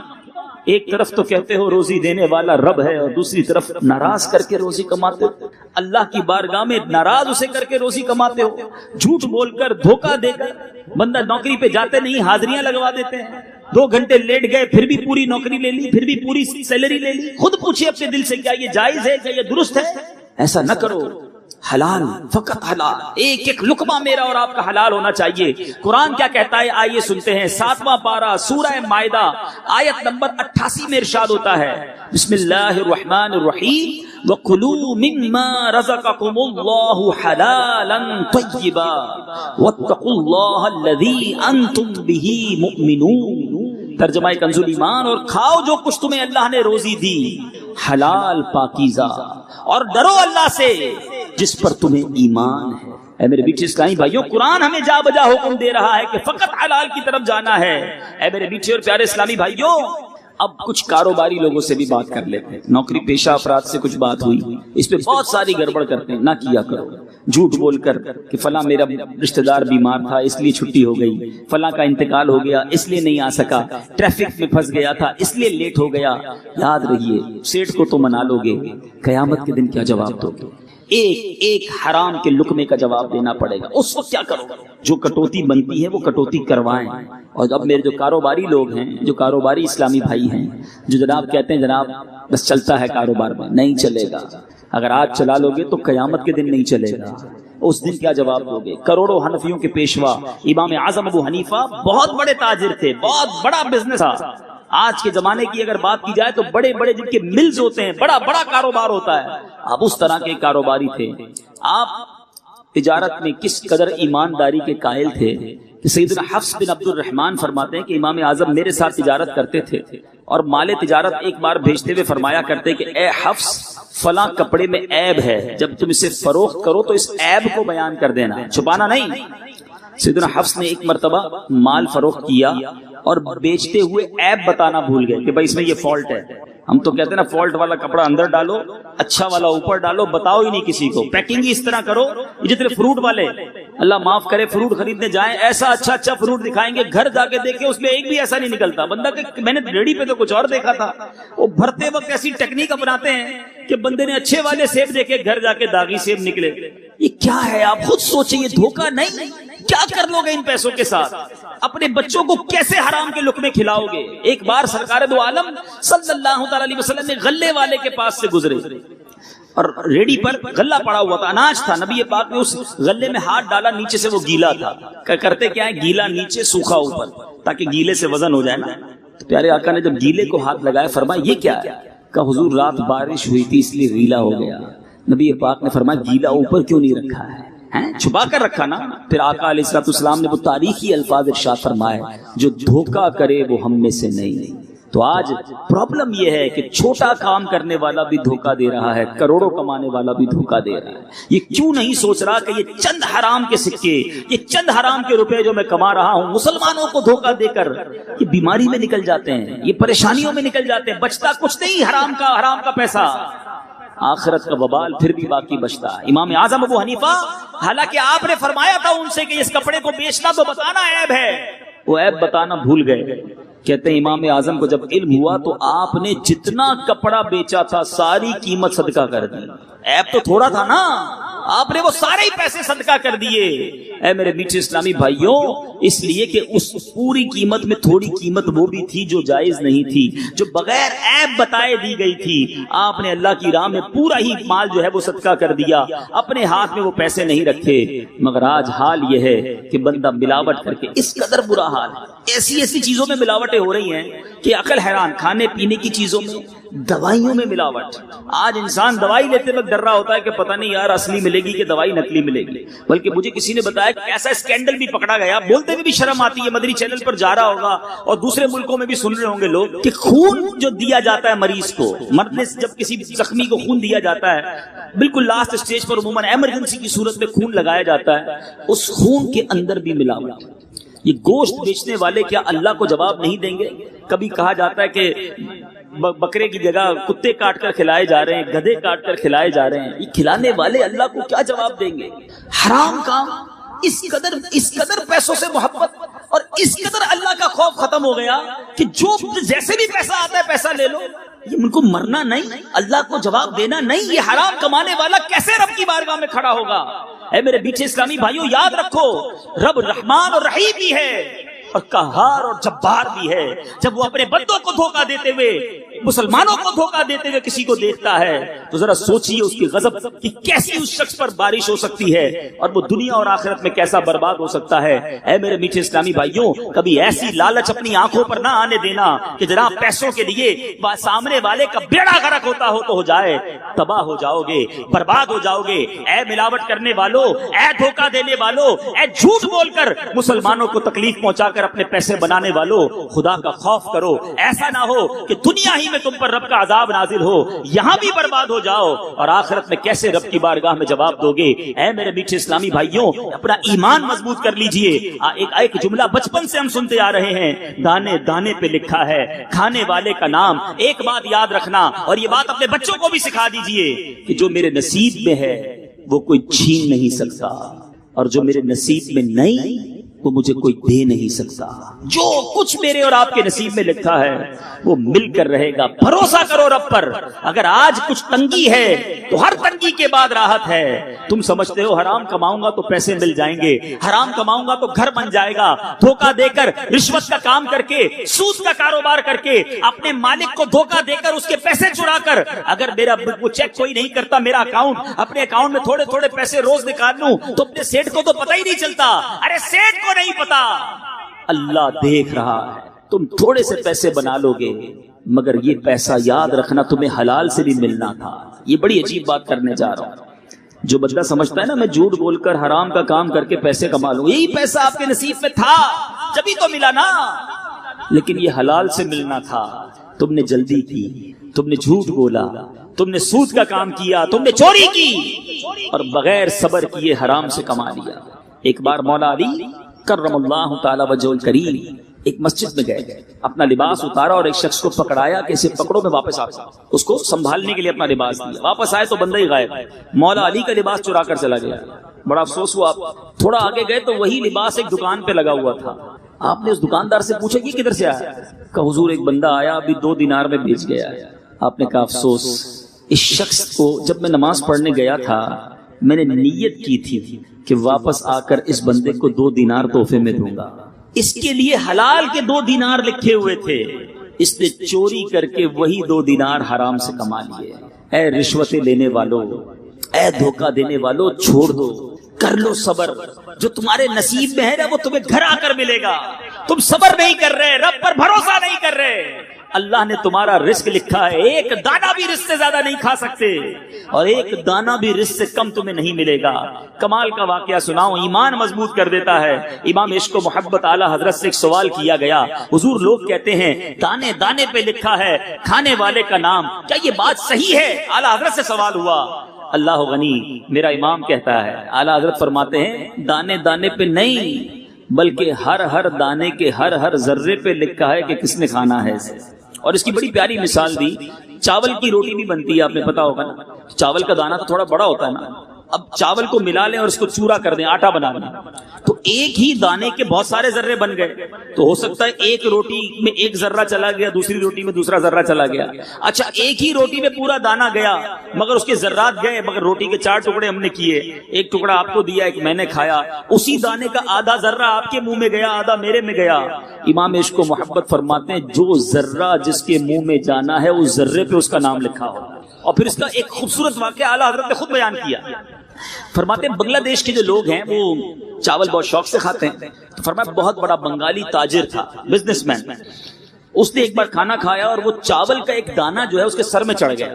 ایک طرف تو کہتے ہو روزی دینے والا رب ہے، اور دوسری طرف ناراض کر کے روزی کماتے ہو، اللہ کی بارگاہ میں ناراض اسے کر کے روزی کماتے ہو، جھوٹ بول کر، دھوکہ دے کر۔ بندہ نوکری پہ جاتے نہیں، حاضریاں لگوا دیتے ہیں، 2 گھنٹے لیٹ گئے پھر بھی پوری نوکری لے لی، پھر بھی پوری سیلری لے لی۔ خود پوچھئے اپنے دل سے کیا یہ جائز ہے، کیا یہ درست ہے؟ ایسا نہ کرو، حلال، فقط حلال، ایک ایک لقمہ میرا اور آپ کا حلال ہونا چاہیے۔ قرآن کیا کہتا ہے آئیے سنتے ہیں، 7واں پارہ سورہ مائدہ آیت نمبر 88 میں ارشاد ہوتا ہے، بسم اللہ الرحمن الرحیم، وَقُلُوا مِمَّا رَزَقَكُمُ اللَّهُ حَلَالًا طَيِّبًا وَاتَّقُوا اللَّهَ الَّذِي أَنْتُمْ بِهِ مُؤْمِنُونَ۔ ترجمہ کنز ایمان، اور کھاؤ جو کچھ تمہیں اللہ نے روزی دی، حلال پاکیزہ، اور ڈرو اللہ سے جس پر تمہیں ایمان ہے۔ اے میرے بیٹھے اسلامی بھائیوں، قرآن ہمیں جا بجا حکم دے رہا ہے کہ فقط حلال کی طرف جانا ہے۔ اے میرے بیٹھے اور پیارے اسلامی بھائیوں، اب کچھ کاروباری لوگوں سے بھی بات کر لیتے ہیں، نوکری پیشہ افراد سے کچھ بات ہوئی، اس پہ بہت ساری گڑبڑ کرتے ہیں، نہ کیا کرو۔ جھوٹ بول کر کہ فلاں میرا رشتہ دار بیمار تھا اس لیے چھٹی ہو گئی، فلاں کا انتقال ہو گیا اس لیے نہیں آ سکا، ٹریفک میں پھنس گیا تھا اس لیے لیٹ ہو گیا۔ یاد رہیے سیٹھ کو تو منا لو گے، قیامت کے دن کیا جواب دو گے؟ ایک ایک حرام کے لقمے کا جواب دینا پڑے گا۔ اس وقت کیا کرو؟ جو کٹوتی بنتی ہے وہ کٹوتی کروائیں۔ اور اب میرے جو کاروباری لوگ ہیں، جو کاروباری اسلامی بھائی ہیں، جو جناب کہتے ہیں جناب بس چلتا ہے کاروبار میں، نہیں چلے گا، اگر آج چلا لو گے تو قیامت کے دن نہیں چلے گا، اس دن کیا جواب دو گے؟ کروڑوں حنفیوں کے پیشوا امام اعظم ابو حنیفہ بہت بڑے تاجر تھے، بہت بڑا بزنس تھا۔ آج کے زمانے کی اگر بات کی جائے تو بڑے بڑے جن کے ملز ہوتے ہیں، بڑا بڑا کاروبار ہوتا ہے، اب اس طرح کے کاروباری تھے۔ آپ تجارت میں کس قدر ایمانداری کے قائل تھے کہ سیدنا حفص بن عبد الرحمن فرماتے ہیں کہ امام اعظم میرے ساتھ تجارت کرتے تھے، اور مال تجارت ایک بار بھیجتے ہوئے فرمایا کرتے کہ اے حفص فلاں کپڑے میں عیب ہے، جب تم اسے فروخت کرو تو اس عیب کو بیان کر دینا، چھپانا نہیں۔ سیدنا حفص نے ایک مرتبہ مال فروخت کیا اور بیچتے ہوئے عیب بتانا بھول گئے کہ بھائی اس میں یہ فالٹ ہے۔ ہم تو کہتے ہیں نا فالٹ والا کپڑا اندر ڈالو، اچھا والا اوپر ڈالو، بتاؤ ہی نہیں کسی کو، پیکنگ ہی اس طرح کرو۔ جتنے فروٹ والے اللہ معاف کرے فروٹ خریدنے جائیں، ایسا اچھا اچھا فروٹ دکھائیں گے، گھر جا کے دیکھیں اس میں ایک بھی ایسا نہیں نکلتا، بندہ کہ میں نے ریڈی پہ تو کچھ اور دیکھا تھا۔ وہ بھرتے وقت ایسی ٹیکنیک اپناتے ہیں کہ بندے نے اچھے والے سیب دیکھے، گھر جا کے داغی سیب نکلے۔ یہ کیا ہے؟ آپ خود سوچیں، یہ دھوکہ نہیں؟ کیا کر لو گے ان پیسوں کے ساتھ؟ اپنے بچوں کو کیسے حرام کے لقمے کھلاؤ گے؟ ایک بار سرکار دو عالم صلی اللہ تعالی علیہ وسلم نے غلے والے کے پاس سے گزرے، اور ریڈی پر غلہ پڑا ہوا تھا، اناج تھا۔ نبی پاک نے اس غلے میں ہاتھ ڈالا، نیچے سے وہ گیلا تھا۔ کرتے کیا ہے؟ گیلا نیچے، سوکھا اوپر، تاکہ گیلے سے وزن ہو جائے نا۔ تو پیارے آقا نے جب گیلے کو ہاتھ لگایا فرمایا یہ کیا ہے؟ کہا حضور رات بارش ہوئی تھی اس لیے گیلا ہو گیا۔ نبی پاک نے فرمایا گیلا اوپر کیوں نہیں رکھا ہے؟ چھپا کر رکھا نا۔ پھر آقا علیہ الصلوۃ والسلام نے وہ تاریخی الفاظ ارشاد فرمائے جو دھوکہ کرے وہ ہم میں سے نہیں۔ تو آج پرابلم یہ ہے کہ چھوٹا کام کرنے والا بھی دھوکہ دے رہا ہے، کروڑوں کمانے والا بھی دھوکہ دے رہا ہے۔ یہ کیوں نہیں سوچ رہا کہ یہ چند حرام کے سکے، یہ چند حرام کے روپے جو میں کما رہا ہوں، مسلمانوں کو دھوکہ دے کر یہ بیماری میں نکل جاتے ہیں، یہ پریشانیوں میں نکل جاتے ہیں، بچتا کچھ نہیں حرام کا پیسہ، آخرت کا وبال پھر بھی باقی بچتا ہے۔ امام اعظم ابو حنیفہ، حالانکہ آپ نے فرمایا تھا ان سے کہ اس کپڑے کو بیچنا تو بتانا عیب ہے، وہ عیب بتانا بھول گئے۔ کہتے ہیں امام اعظم کو جب علم ہوا تو آپ نے جتنا کپڑا بیچا تھا ساری قیمت صدقہ کر دی۔ عیب تو تھوڑا تھا نا، آپ نے وہ سارے پیسے صدقہ کر دیے۔ اے میرے میٹھے اسلامی بھائیوں، اس لیے کہ اس پوری قیمت میں تھوڑی قیمت وہ بھی تھی جو جائز نہیں تھی، جو بغیر عیب بتائے دی گئی تھی۔ آپ نے اللہ کی راہ میں پورا ہی مال جو ہے وہ صدقہ کر دیا، اپنے ہاتھ میں وہ پیسے نہیں رکھے۔ مگر آج حال یہ ہے کہ بندہ ملاوٹ کر کے، اس قدر برا حال ہے، ایسی چیزوں میں ملاوٹیں ہو رہی ہیں کہ عقل حیران۔ کھانے پینے کی چیزوں میں، دوائیوں میں ملاوٹ۔ آج انسان دوائی لیتے وقت ڈر رہا ہوتا ہے کہ پتہ نہیں یار اصلی ملے گی کہ دوائی نکلی ملے گی۔ بلکہ مجھے کسی نے بتایا کہ ایسا اسکینڈل بھی پکڑا گیا، بولتے ہوئے بھی شرم آتی ہے، مدنی چینل پر جا رہا ہوگا اور دوسرے ملکوں میں بھی سن رہے ہوں گے لوگ، کہ خون جو دیا جاتا ہے مریض کو، مرنے سے جب کسی زخمی کو خون دیا جاتا ہے، بالکل لاسٹ اسٹیج پر عموماً ایمرجنسی کی صورت میں خون لگایا جاتا ہے، اس خون کے اندر بھی ملاوٹ۔ یہ گوشت بیچنے والے کیا اللہ کو جواب نہیں دیں گے؟ کبھی کہا جاتا ہے کہ بکرے کی جگہ کتے کاٹ کر کھلائے جا رہے ہیں، گدھے کاٹ کر کھلائے جا رہے ہیں، یہ کھلانے والے اللہ کو کیا جواب دیں گے؟ حرام کام، اس قدر پیسوں سے محبت اور اس قدر اللہ کا خوف ختم ہو گیا کہ جو جیسے بھی پیسہ آتا ہے پیسہ لے لو۔ یہ ان کو مرنا نہیں، اللہ کو جواب دینا نہیں۔ یہ حرام کمانے والا کیسے رب کی بارگاہ میں کھڑا ہوگا؟ اے میرے بیچے اسلامی بھائیوں، یاد رکھو رب رحمان اور رحیم بھی ہے اور قہار اور جبار بھی ہے۔ جب وہ اپنے بندوں کو دھوکہ دیتے ہوئے، مسلمانوں کو دھوکہ دیتے ہوئے کسی کو دیکھتا ہے تو ذرا سوچئے اس کی غضب کی کیسی اس شخص پر بارش ہو سکتی ہے اور وہ دنیا اور آخرت میں کیسا برباد ہو سکتا ہے۔ اے میرے میٹھے اسلامی بھائیوں، کبھی ایسی لالچ اپنی آنکھوں پر نہ آنے دینا کہ جناب پیسوں کے لیے سامنے والے کا بیڑا غرق ہوتا ہو تو ہو جائے، تباہ ہو جاؤ گے، برباد ہو جاؤ گے۔ اے ملاوٹ کرنے والوں، اے دھوکہ دینے والوں، اے جھوٹ بول کر مسلمانوں کو تکلیف پہنچا کر اپنے پیسے بنانے والوں، خدا کا خوف کرو۔ ایسا نہ ہو کہ دنیا ہی میں تم پر رب کا عذاب نازل ہو، یہاں بھی برباد ہو جاؤ اور آخرت میں کیسے رب کی بارگاہ میں جواب دو گے۔ اے میرے میٹھے اسلامی بھائیوں، اپنا ایمان مضبوط کر لیجئے۔ ایک جملہ بچپن سے ہم سنتے آ رہے ہیں، دانے دانے پہ لکھا ہے کھانے والے کا نام۔ ایک بات یاد رکھنا اور یہ بات اپنے بچوں کو بھی سکھا دیجئے کہ جو میرے نصیب میں ہے وہ کوئی چھین نہیں سکتا، اور جو میرے نصیب میں نہیں وہ مجھے کوئی دے نہیں سکتا۔ جو کچھ میرے اور آپ کے نصیب میں لکھا ہے وہ مل کر رہے گا۔ بھروسہ کرو رب پر۔ اگر آج کچھ تنگی ہے تو ہر تنگی کے بعد راحت ہے۔ تم سمجھتے ہو حرام کماؤں گا تو پیسے مل جائیں گے، حرام کماؤں گا تو گھر بن جائے گا، دھوکہ دے کر، رشوت کا کام کر کے، سود کا کاروبار کر کے، اپنے مالک کو دھوکہ دے کر اس کے پیسے چرا کر، اگر میرا وہ چیک کوئی نہیں کرتا، میرا اپنے اکاؤنٹ میں تھوڑے تھوڑے پیسے روز نکال لوں تو اپنے سیٹ کو تو پتہ ہی نہیں چلتا۔ ارے سیٹ کو نہیں پتا، اللہ دیکھ رہا ہے۔ تم تھوڑے سے پیسے بنا لو گے مگر یہ پیسہ یاد رکھنا تمہیں حلال سے بھی ملنا تھا۔ یہ بڑی عجیب بات کرنے جا رہا ہوں۔ جو بندہ سمجھتا ہے نا میں جھوٹ بول کر حرام کا کام کر کے پیسے کما لوں، یہی پیسہ آپ کے نصیب میں تھا جبھی تو ملا نا، لیکن یہ حلال سے ملنا تھا۔ تم نے جلدی کی، تم نے جھوٹ بولا، تم نے سود کا کام کیا، تم نے چوری کی اور بغیر صبر کیے حرام سے کما لیا۔ ایک بار مولا علی کرم اللہ تعالی وجہ الکریم ایک مسجد میں گئے، اپنا لباس اتارا اور ایک شخص کو پکڑایا کہ اسے پکڑو میں واپس آتا ہوں۔ اس کو سنبھالنے کے لیے اپنا لباس دیا، واپس آئے تو بندہ ہی غائب۔ مولا علی کا لباس چرا کر چلا گیا، بڑا افسوس ہوا۔ تھوڑا آگے گئے تو وہی لباس ایک دکان پہ لگا ہوا تھا۔ آپ نے اس دکاندار سے پوچھا کہ کدھر سے آیا؟ کہا حضور ایک بندہ آیا ابھی 2 دینار میں بیچ گیا۔ آپ نے کہا افسوس، اس شخص کو جب میں نماز پڑھنے گیا تھا میں نے نیت کی تھی کہ واپس آ کر اس بندے کو 2 دینار تحفے میں دوں گا، اس کے لیے حلال کے 2 دینار لکھے ہوئے تھے، اس نے چوری کر کے وہی 2 دینار حرام سے کما لیے۔ اے رشوتیں لینے والوں، اے دھوکہ دینے والوں، چھوڑ دو، کر لو صبر۔ جو تمہارے نصیب میں ہے نا وہ تمہیں گھر آ کر ملے گا۔ تم صبر نہیں کر رہے، رب پر بھروسہ نہیں کر رہے. اللہ نے تمہارا رزق لکھا ہے، ایک دانہ بھی رزق سے زیادہ نہیں کھا سکتے اور ایک دانہ بھی رزق سے کم تمہیں نہیں ملے گا. کمال کا واقعہ سناؤں، ایمان مضبوط کر دیتا ہے. امام عشق و محبت اعلیٰ حضرت سے ایک سوال کیا گیا. حضور لوگ کہتے ہیں دانے دانے پہ لکھا ہے کھانے والے کا نام، کیا یہ بات صحیح ہے؟ اعلیٰ حضرت سے سوال ہوا. اللہ غنی، میرا امام کہتا ہے، اعلیٰ حضرت فرماتے ہیں دانے دانے پہ نہیں بلکہ ہر دانے کے ہر ذرے پہ لکھا ہے کہ کس نے کھانا ہے اسے. اور اس کی بڑی پیاری مثال دی. چاول کی روٹی بھی بنتی ہے، آپ نے پتا ہوگا نا. چاول کا دانہ تو تھوڑا بڑا ہوتا ہے نا. اب چاول کو ملا لیں اور اس کو چورا کر دیں، آٹا بنا لیں، تو ایک ہی دانے کے بہت سارے ذرے بن گئے. تو ہو سکتا ہے ایک روٹی میں ایک ذرہ چلا گیا، دوسری روٹی میں دوسرا ذرہ چلا گیا. اچھا ایک ہی روٹی میں پورا دانہ گیا مگر اس کے ذرات گئے، مگر روٹی کے 4 ٹکڑے ہم نے کیے، ایک ٹکڑا آپ کو دیا، ایک میں نے کھایا. اسی دانے کا آدھا ذرہ آپ کے منہ میں گیا، آدھا میرے میں گیا. امام عشق و محبت فرماتے ہیں جو ذرہ جس کے منہ میں جانا ہے اس ذرے پہ اس کا نام لکھا ہو. اور پھر اس کا ایک خوبصورت واقعہ اعلیٰ حضرت نے خود بیان کیا. فرماتے ہیں بنگلہ دیش کے جو لوگ ہیں وہ چاول بہت شوق سے کھاتے ہیں. تو فرمایا بہت بڑا بنگالی تاجر تھا، بزنس مین. اس نے ایک بار کھانا کھایا اور وہ چاول کا ایک دانہ جو ہے اس کے سر میں چڑھ گیا.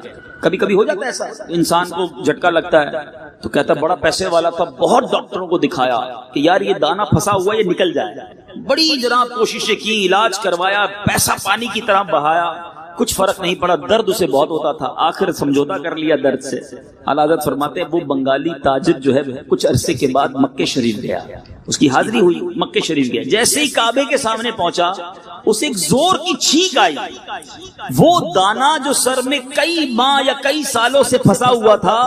کبھی کبھی ہو جاتا ہے ایسا، انسان کو جھٹکا لگتا ہے. تو کہتا بڑا پیسے والا تھا، بہت ڈاکٹروں کو دکھایا کہ یار یہ دانہ پھنسا ہوا یہ نکل جائے. بڑی جناب کوششیں کی، علاج کروایا، پیسہ پانی کی طرح بہایا، کچھ فرق نہیں پڑا. درد اسے بہت ہوتا تھا، آخر سمجھوتا کر لیا درد سے. اعلیٰ حضرت فرماتے ہیں وہ بنگالی تاجر جو ہے کچھ عرصے کے بعد مکے شریف گیا، اس کی حاضری ہوئی، مکے شریف گیا. جیسے ہی کعبے کے سامنے پہنچا اسے ایک زور کی چھینک آئی. وہ دانہ جو سر میں کئی ماہ یا کئی سالوں سے پھنسا ہوا تھا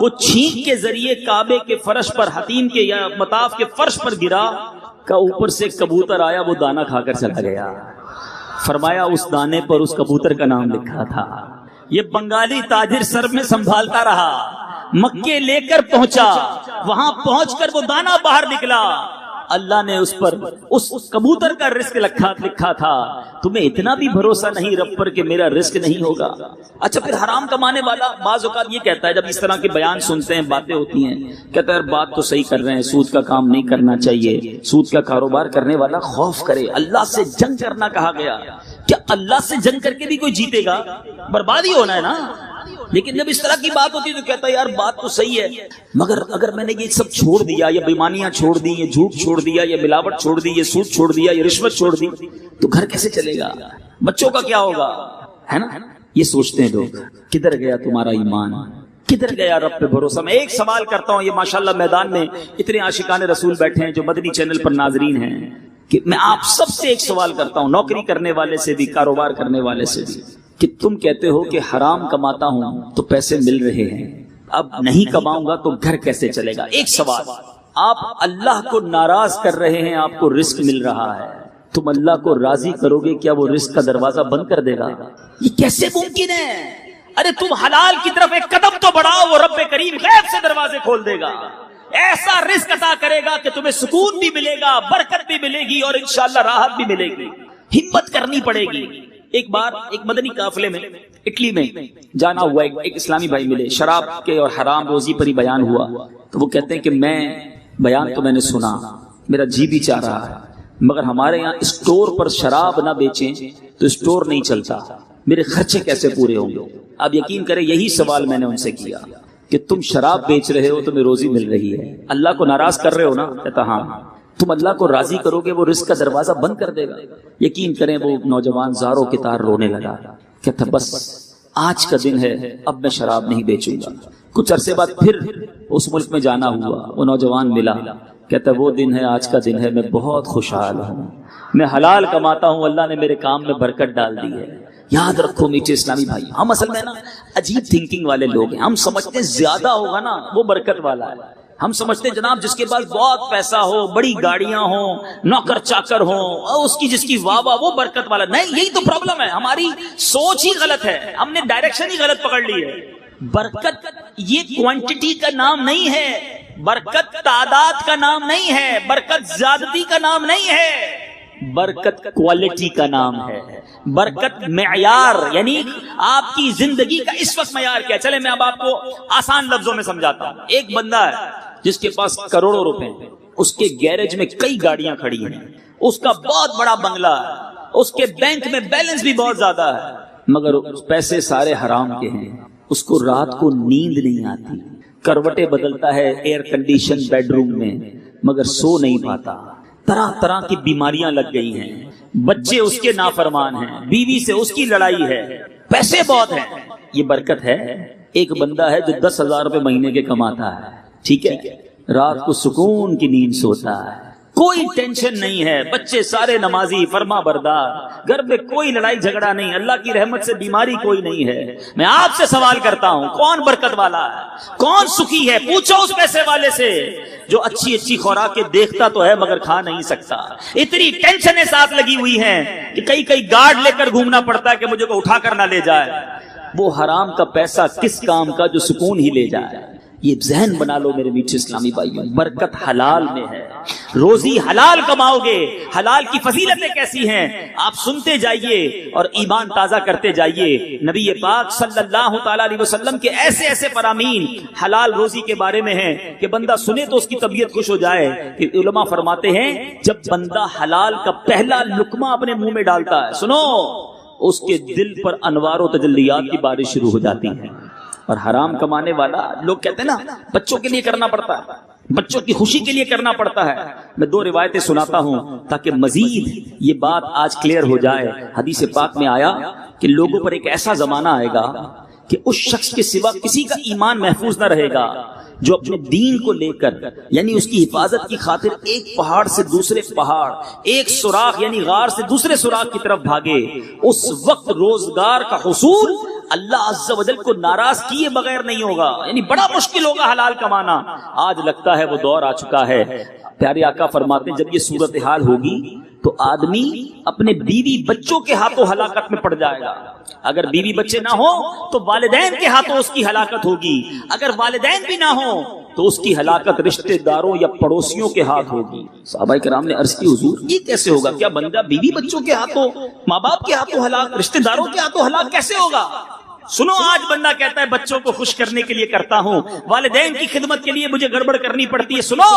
وہ چھینک کے ذریعے کعبے کے فرش پر، حتیم کے یا مطاف کے فرش پر گرا. کا اوپر سے کبوتر آیا، وہ دانہ کھا کر چلا گیا. فرمایا اس دانے پر اس کبوتر کا نام لکھا تھا. یہ بنگالی تاجر سر میں سنبھالتا رہا، مکے لے کر پہنچا، وہاں پہنچ کر وہ دانہ باہر نکلا. اللہ نے اس پر اس کبوتر کا رزق لکھا تھا. تمہیں اتنا بھی بھروسہ نہیں رب پر کہ میرا رزق نہیں ہوگا؟ اچھا پھر حرام کمانے والا بعض اوقات یہ کہتا ہے، جب اس طرح کے بیان سنتے ہیں، باتیں ہوتی ہیں، کہتا ہے بات تو صحیح کر رہے ہیں، سود کا کام نہیں کرنا چاہیے، سود کا کاروبار کرنے والا خوف کرے، اللہ سے جنگ کرنا کہا گیا. کیا اللہ سے جنگ کر کے بھی کوئی جیتے گا؟ بربادی ہونا ہے نا. لیکن جب اس طرح کی بات ہوتی ہے تو کہتا ہے یار بات تو صحیح ہے، مگر اگر میں نے یہ سب چھوڑ دیا، یہ بےمانیاں چھوڑ دی، یہ جھوٹ چھوڑ دیا، یہ ملاوٹ چھوڑ دی، یہ سود چھوڑ دیا، یہ رشوت چھوڑ دی، تو گھر کیسے چلے گا؟ بچوں کا کیا ہوگا؟ ہے نا. یہ سوچتے ہیں لوگ. کدھر گیا تمہارا ایمان؟ کدھر گیا رب پہ بھروسہ؟ میں ایک سوال کرتا ہوں، یہ ماشاءاللہ میدان میں اتنے عاشقان رسول بیٹھے ہیں جو مدنی چینل پر ناظرین ہیں، کہ میں آپ سب سے ایک سوال کرتا ہوں، نوکری کرنے والے سے بھی، کاروبار کرنے والے سے بھی، کہ تم کہتے ہو کہ حرام کماتا ہوں تو پیسے مل رہے ہیں، اب نہیں کماؤں گا تو گھر کیسے چلے گا؟ ایک سوال. آپ اللہ کو ناراض کر رہے ہیں، آپ کو رزق مل رہا ہے، تم اللہ کو راضی کرو گے، کیا وہ رزق کا دروازہ بند کر دے گا؟ یہ کیسے ممکن ہے؟ ارے تم حلال کی طرف ایک قدم تو بڑھاؤ، وہ رب کریم غیب سے دروازے کھول دے گا، ایسا رزق عطا کرے گا کہ تمہیں سکون بھی ملے گا، برکت بھی ملے گی اور انشاءاللہ راحت بھی ملے گی. ہمت کرنی پڑے گی. ایک بار ایک مدنی قافلے میں اٹلی میں جانا ہوا، ایک اسلامی بھائی ملے، شراب کے اور حرام روزی پر ہی بیان ہوا. تو وہ کہتے ہیں کہ میں بیان تو میں نے سنا، میرا جی بھی چاہ رہا ہے، مگر ہمارے یہاں اسٹور پر شراب نہ بیچیں تو اسٹور نہیں چلتا، میرے خرچے کیسے پورے ہوں گے؟ آپ یقین کریں یہی سوال میں نے ان سے کیا کہ تم شراب بیچ رہے ہو، تمہیں روزی مل رہی ہے، اللہ کو ناراض کر رہے ہو نا؟ کہتا ہاں. تم اللہ کو راضی کرو گے، وہ رزق کا دروازہ بند کر دے گا. یقین کریں وہ نوجوان زاروں کی طرح رونے لگا، کہتا بس آج کا دن ہے، اب میں شراب نہیں بیچوں گا. کچھ عرصے بعد پھر اس ملک میں جانا ہوا، وہ نوجوان ملا، کہتا وہ دن ہے، آج کا دن ہے، میں بہت خوشحال ہوں، میں حلال کماتا ہوں، اللہ نے میرے کام میں برکت ڈال دی ہے. یاد رکھو میٹھے اسلامی بھائی، ہم اصل میں نا عجیب تھنکنگ والے لوگ ہیں. ہم سمجھتے ہیں زیادہ ہوگا نا وہ برکت والا ہے. ہم سمجھتے ہیں جناب جس کے پاس بہت پیسہ ہو، بڑی گاڑیاں ہوں، نوکر چاکر ہوں، اور اس کی جس کی واہ واہ، وہ برکت والا. نہیں، یہی تو پرابلم ہے، ہماری سوچ ہی غلط ہے، ہم نے ڈائریکشن ہی غلط پکڑ لی ہے. برکت یہ کوانٹٹی کا نام نہیں ہے، برکت تعداد کا نام نہیں ہے، برکت زیادتی کا نام نہیں ہے، برکت کوالٹی کا نام ہے. برکت معیار، یعنی آپ کی زندگی کا اس وقت معیار کیا. چلے میں اب آپ کو آسان لفظوں میں سمجھاتا ہوں. ایک بندہ ہے جس کے پاس کروڑوں روپے ہیں، اس کے گیرج میں کئی گاڑیاں کھڑی ہیں، اس کا بہت بڑا بنگلہ ہے، اس کے بینک میں بیلنس بھی بہت زیادہ ہے، مگر پیسے سارے حرام کے ہیں، اس کو رات کو نیند نہیں آتی، کروٹیں بدلتا ہے ایئر کنڈیشن بیڈ روم میں، مگر سو نہیں پاتا، طرح طرح کی بیماریاں لگ گئی ہیں، بچے اس کے نافرمان ہیں، بیوی سے اس کی لڑائی ہے، پیسے بہت ہیں۔ یہ برکت ہے۔ ایک بندہ ہے جو 10,000 روپے مہینے کے کماتا ہے، ٹھیک ہے، رات کو سکون کی نیند سوتا ہے، کوئی ٹینشن نہیں ہے، بچے سارے نمازی فرما بردار، گھر میں کوئی لڑائی جھگڑا نہیں، اللہ کی رحمت سے بیماری کوئی نہیں ہے۔ میں آپ سے سوال کرتا ہوں، کون برکت والا ہے، کون سکھی ہے؟ پوچھو اس پیسے والے سے جو اچھی اچھی خوراکیں دیکھتا تو ہے مگر کھا نہیں سکتا، اتنی ٹینشنیں ساتھ لگی ہوئی ہیں کہ کئی گارڈ لے کر گھومنا پڑتا ہے کہ مجھے کو اٹھا کر نہ لے جائے۔ وہ حرام کا پیسہ کس کام کا جو سکون ہی لے جائے۔ یہ ذہن بنا لو میرے میٹھے اسلامی بھائیوں، برکت حلال میں ہے، روزی حلال کماؤ گے۔ حلال کی فضیلتیں کیسی ہیں آپ سنتے جائیے اور ایمان تازہ کرتے جائیے۔ نبی پاک صلی اللہ تعالی علیہ وسلم کے ایسے ایسے فرامین حلال روزی کے بارے میں ہیں کہ بندہ سنے تو اس کی طبیعت خوش ہو جائے۔ کہ علماء فرماتے ہیں جب بندہ حلال کا پہلا لقمہ اپنے منہ میں ڈالتا ہے، سنو، اس کے دل پر انوار و تجلیات کی بارش شروع ہو جاتی ہے۔ اور حرام کمانے والا، لوگ کہتے ہیں نا بچوں کے لیے کرنا پڑتا ہے، بچوں کی خوشی کے لیے کرنا پڑتا ہے۔ میں 2 روایتیں سناتا ہوں تاکہ مزید یہ بات آج کلیئر ہو جائے۔ حدیث پاک میں آیا کہ لوگوں پر ایک ایسا زمانہ آئے گا کہ اس شخص کے سوا کسی کا ایمان محفوظ نہ رہے گا جو اپنے دین کو لے کر، یعنی اس کی حفاظت کی خاطر ایک پہاڑ سے دوسرے پہاڑ، ایک سوراخ یعنی غار سے دوسرے سوراخ کی طرف بھاگے۔ اس وقت روزگار کا حصول اللہ عز و جل کو ناراض کیے بغیر نہیں ہوگا، یعنی بڑا مشکل ہوگا حلال کمانا۔ آج لگتا ہے وہ دور آ چکا ہے۔ پیارے آقا فرماتے ہیں جب یہ صورتحال ہوگی تو آدمی اپنے بیوی بچوں کے ہاتھوں ہلاکت میں پڑ جائے گا۔ اگر بیوی بچے نہ ہو تو والدین کے ہاتھوں اس کی ہلاکت ہوگی، اگر والدین بھی نہ ہو تو اس کی ہلاکت رشتہ داروں یا پڑوسیوں کے ہاتھ ہوگی۔ صحابہ کرام نے عرض کی حضور یہ کیسے ہوگا؟ کیا بندہ بیوی بچوں کے ہاتھوں، ماں باپ کے ہاتھوں ہلاک، رشتہ داروں کے ہاتھوں ہلاک کیسے ہوگا؟ سنو، آج بندہ کہتا ہے بچوں کو خوش کرنے کے لیے کرتا ہوں، والدین کی خدمت کے لیے مجھے گڑبڑ کرنی پڑتی ہے۔ سنو،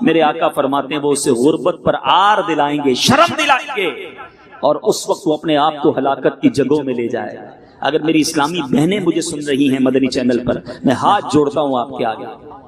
میرے آقا فرماتے ہیں وہ اسے غربت پر عار دلائیں گے، شرم دلائیں گے، اور اس وقت وہ اپنے آپ کو ہلاکت کی جگہوں میں لے جائے گا۔ اگر میری اسلامی بہنیں مجھے سن رہی ہیں مدنی چینل پر، میں ہاتھ جوڑتا ہوں آپ کے آگے،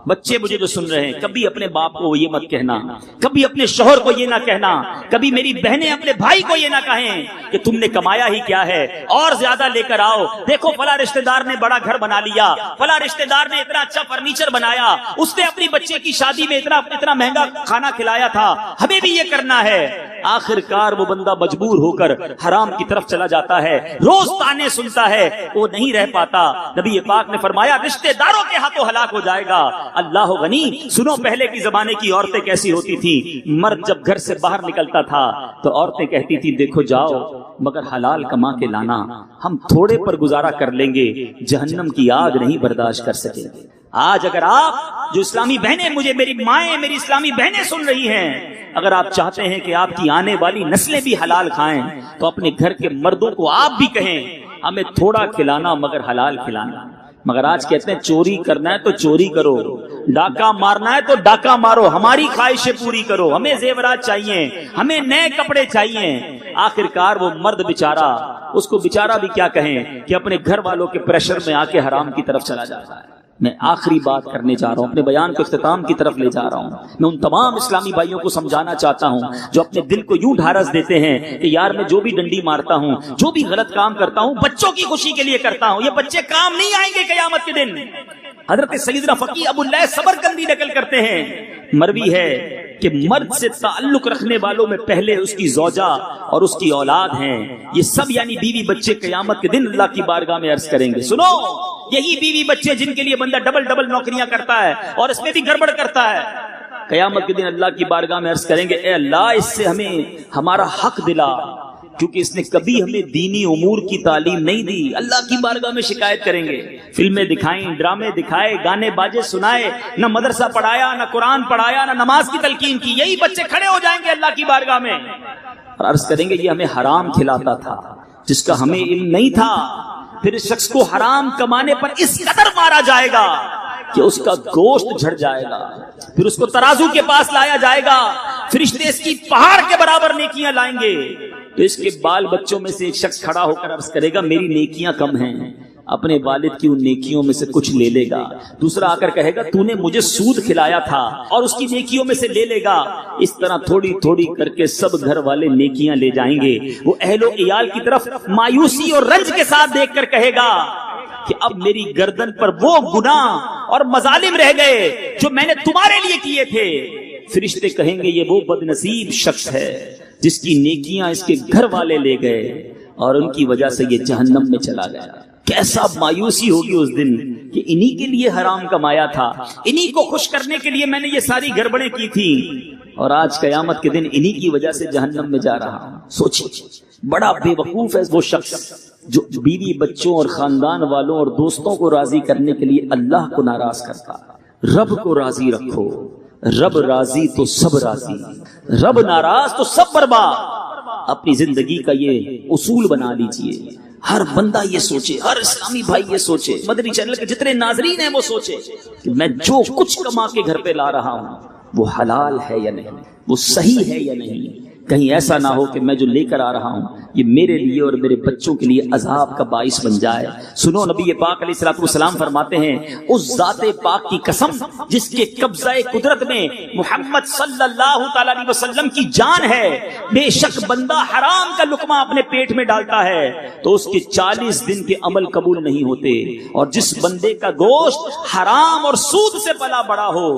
بچے مجھے جو سن رہے ہیں، کبھی اپنے باپ کو یہ مت کہنا، کبھی اپنے شوہر کو یہ نہ کہنا، کبھی میری بہنیں اپنے بھائی کو یہ نہ کہیں کہ تم نے کمایا ہی کیا ہے، اور زیادہ لے کر آؤ، دیکھو فلاں رشتہ دار نے بڑا گھر بنا لیا، فلاں رشتہ دار نے اتنا اچھا فرنیچر بنایا، اس نے اپنی بچے کی شادی میں اتنا مہنگا کھانا کھلایا تھا، ہمیں بھی یہ کرنا ہے۔ آخر کار وہ بندہ مجبور ہو کر حرام کی طرف چلا جاتا ہے، روز تانے سنتا ہے، وہ نہیں رہ پاتا۔ نبی پاک نے فرمایا رشتہ داروں کے ہاتھوں ہلاک ہو جائے گا۔ اللہ غنی، سنو پہلے کی زمانے کی عورتیں کیسی ہوتی تھی۔ مرد جب گھر سے باہر نکلتا تھا تو عورتیں کہتی تھی دیکھو جاؤ مگر حلال کما کے لانا، ہم تھوڑے پر گزارا کر لیں گے، جہنم کی آگ نہیں برداشت کر سکیں گے۔ آج اگر آپ جو اسلامی بہنیں، مجھے میری مائیں، میری اسلامی بہنیں سن رہی ہیں، اگر آپ چاہتے ہیں کہ آپ کی آنے والی نسلیں بھی حلال کھائیں تو اپنے گھر کے مردوں کو آپ بھی کہیں ہمیں تھوڑا کھلانا مگر حلال کھلانا۔ مگر آج کہتے ہیں چوری کرنا ہے تو چوری کرو، ڈاکہ مارنا ہے تو ڈاکہ مارو، ہماری خواہشیں پوری کرو، ہمیں زیورات چاہیے، ہمیں نئے کپڑے چاہیے۔ آخر کار وہ مرد بیچارہ، اس کو بیچارہ بھی کیا کہیں کہ اپنے گھر والوں کے پریشر میں آ کے حرام کی طرف چلا جاتا ہے۔ میں آخری بات کرنے جا رہا ہوں، اپنے بیان کو اختتام کی طرف لے جا رہا ہوں۔ میں ان تمام اسلامی بھائیوں کو سمجھانا چاہتا ہوں جو اپنے دل کو یوں ڈھارس دیتے ہیں کہ یار میں جو بھی ڈنڈی مارتا ہوں، جو بھی غلط کام کرتا ہوں، بچوں کی خوشی کے لیے کرتا ہوں، یہ بچے کام نہیں آئیں گے قیامت کے دن۔ حضرت سیدنا فقیہ ابو اللہ سمرقندی نقل کرتے ہیں، مروی ہے کہ مرد سے تعلق رکھنے والوں میں پہلے اس کی زوجہ اور اس کی اولاد ہیں، یہ سب یعنی بیوی بچے قیامت کے دن اللہ کی بارگاہ میں عرض کریں گے۔ سنو، یہی بیوی بچے جن کے لیے بندہ ڈبل نوکریاں کرتا ہے اور اس میں بھی گڑبڑ کرتا ہے، قیامت کے دن اللہ کی بارگاہ میں عرض کریں گے اے اللہ اس سے ہمیں ہمارا حق دلا، کیونکہ اس نے کبھی ہمیں دینی امور کی تعلیم نہیں دی۔ اللہ کی بارگاہ میں شکایت کریں گے، فلمیں دکھائیں، ڈرامے دکھائے، گانے باجے سنائے، نہ مدرسہ پڑھایا، نہ قرآن پڑھایا، نہ نماز کی تلقین کی، یہی بچے کھڑے ہو جائیں گے اللہ کی بارگاہ میں اور عرض کریں گے یہ ہمیں حرام کھلاتا تھا جس کا ہمیں علم نہیں تھا۔ پھر اس شخص کو حرام کمانے پر اس قدر مارا جائے گا کہ اس کا گوشت جھڑ جائے گا، پھر اس کو ترازو کے پاس لایا جائے گا، فرشتے اس کی پہاڑ کے برابر نیکیاں لائیں گے، تو اس کے بال بچوں میں سے ایک شخص کھڑا ہو کر عرض کرے گا میری نیکیاں کم ہیں، اپنے والد کی ان نیکیوں میں سے کچھ لے لے گا۔ دوسرا آ کر کہے گا تو نے مجھے سود کھلایا تھا، اور اس کی نیکیوں میں سے لے لے گا۔ اس طرح تھوڑی تھوڑی کر کے سب گھر والے نیکیاں لے جائیں گے۔ وہ اہل و عیال کی طرف مایوسی اور رنج کے ساتھ دیکھ کر کہے گا کہ اب میری گردن پر وہ گناہ اور مظالم رہ گئے جو میں نے تمہارے لیے کیے تھے۔ فرشتے کہیں گے یہ وہ بد نصیب شخص ہے جس کی نیکیاں اس کے گھر والے لے گئے اور ان کی وجہ سے یہ جہنم میں چلا گیا۔ کیسا مایوسی ہوگی اس دن کہ انہی کے لیے حرام کمایا تھا، انہی کو خوش کرنے کے لیے میں نے یہ ساری گڑبڑیں کی تھی، اور آج قیامت کے دن انہی کی وجہ سے جہنم میں جا رہا ہوں۔ سوچیے، بڑا بے وقوف ہے وہ شخص جو بیوی بچوں اور خاندان والوں اور دوستوں کو راضی کرنے کے لیے اللہ کو ناراض کرتا۔ رب کو راضی رکھو، رب راضی تو سب راضی، رب ناراض تو سب برباد۔ اپنی زندگی کا یہ اصول بنا لیجئے، ہر بندہ یہ سوچے، ہر اسلامی بھائی یہ سوچے، مدنی چینل کے جتنے ناظرین ہیں وہ سوچے کہ میں جو کچھ کما کے گھر پہ لا رہا ہوں وہ حلال ہے یا نہیں، وہ صحیح ہے یا نہیں۔ کہیں ایسا نہ ہو کہ میں جو لے کر آ رہا ہوں یہ میرے لیے اور میرے بچوں کے لیے عذاب کا باعث بن جائے۔ سنو، نبی پاک علیہ الصلوۃ والسلام فرماتے ہیں اس ذات پاک کی قسم جس کے قبضہ قدرت میں محمد صلی اللہ تعالی علیہ وسلم کی جان ہے، بے شک بندہ حرام کا لقمہ اپنے پیٹ میں ڈالتا ہے تو اس کے 40 دن کے عمل قبول نہیں ہوتے، اور جس بندے کا گوشت حرام اور سود سے پلا بڑا ہو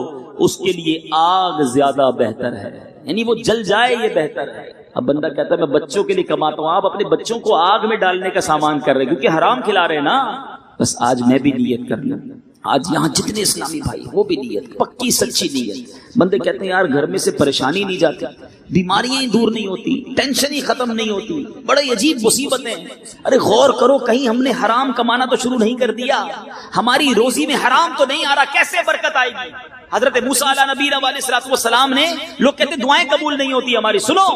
اس کے لیے آگ زیادہ بہتر ہے، یعنی وہ جل جائے یہ بہتر ہے۔ اب بندہ کہتا ہے میں بچوں کے لیے کماتا ہوں، آپ اپنے بچوں کو آگ میں ڈالنے کا سامان کر رہے کیونکہ حرام کھلا رہے نا۔ بس آج میں بھی نیت کر لوں، آج یہاں جتنے اسلامی بھائی وہ بھی نیت، پکی سچی نیت۔ بندے کہتے ہیں یار گھر میں سے پریشانی نہیں جاتی، بیماریاں ہی دور نہیں ہوتی، ٹینشن ہی ختم نہیں ہوتی، بڑے عجیب مصیبتیں۔ ارے غور کرو، کہیں ہم نے حرام کمانا تو شروع نہیں کر دیا، ہماری روزی میں حرام تو نہیں آ رہا، کیسے برکت آئے گی؟ حضرت موسیٰ علیہ نبی علیہ السلام نے، لوگ کہتے دعائیں قبول نہیں ہوتی ہماری، سنو،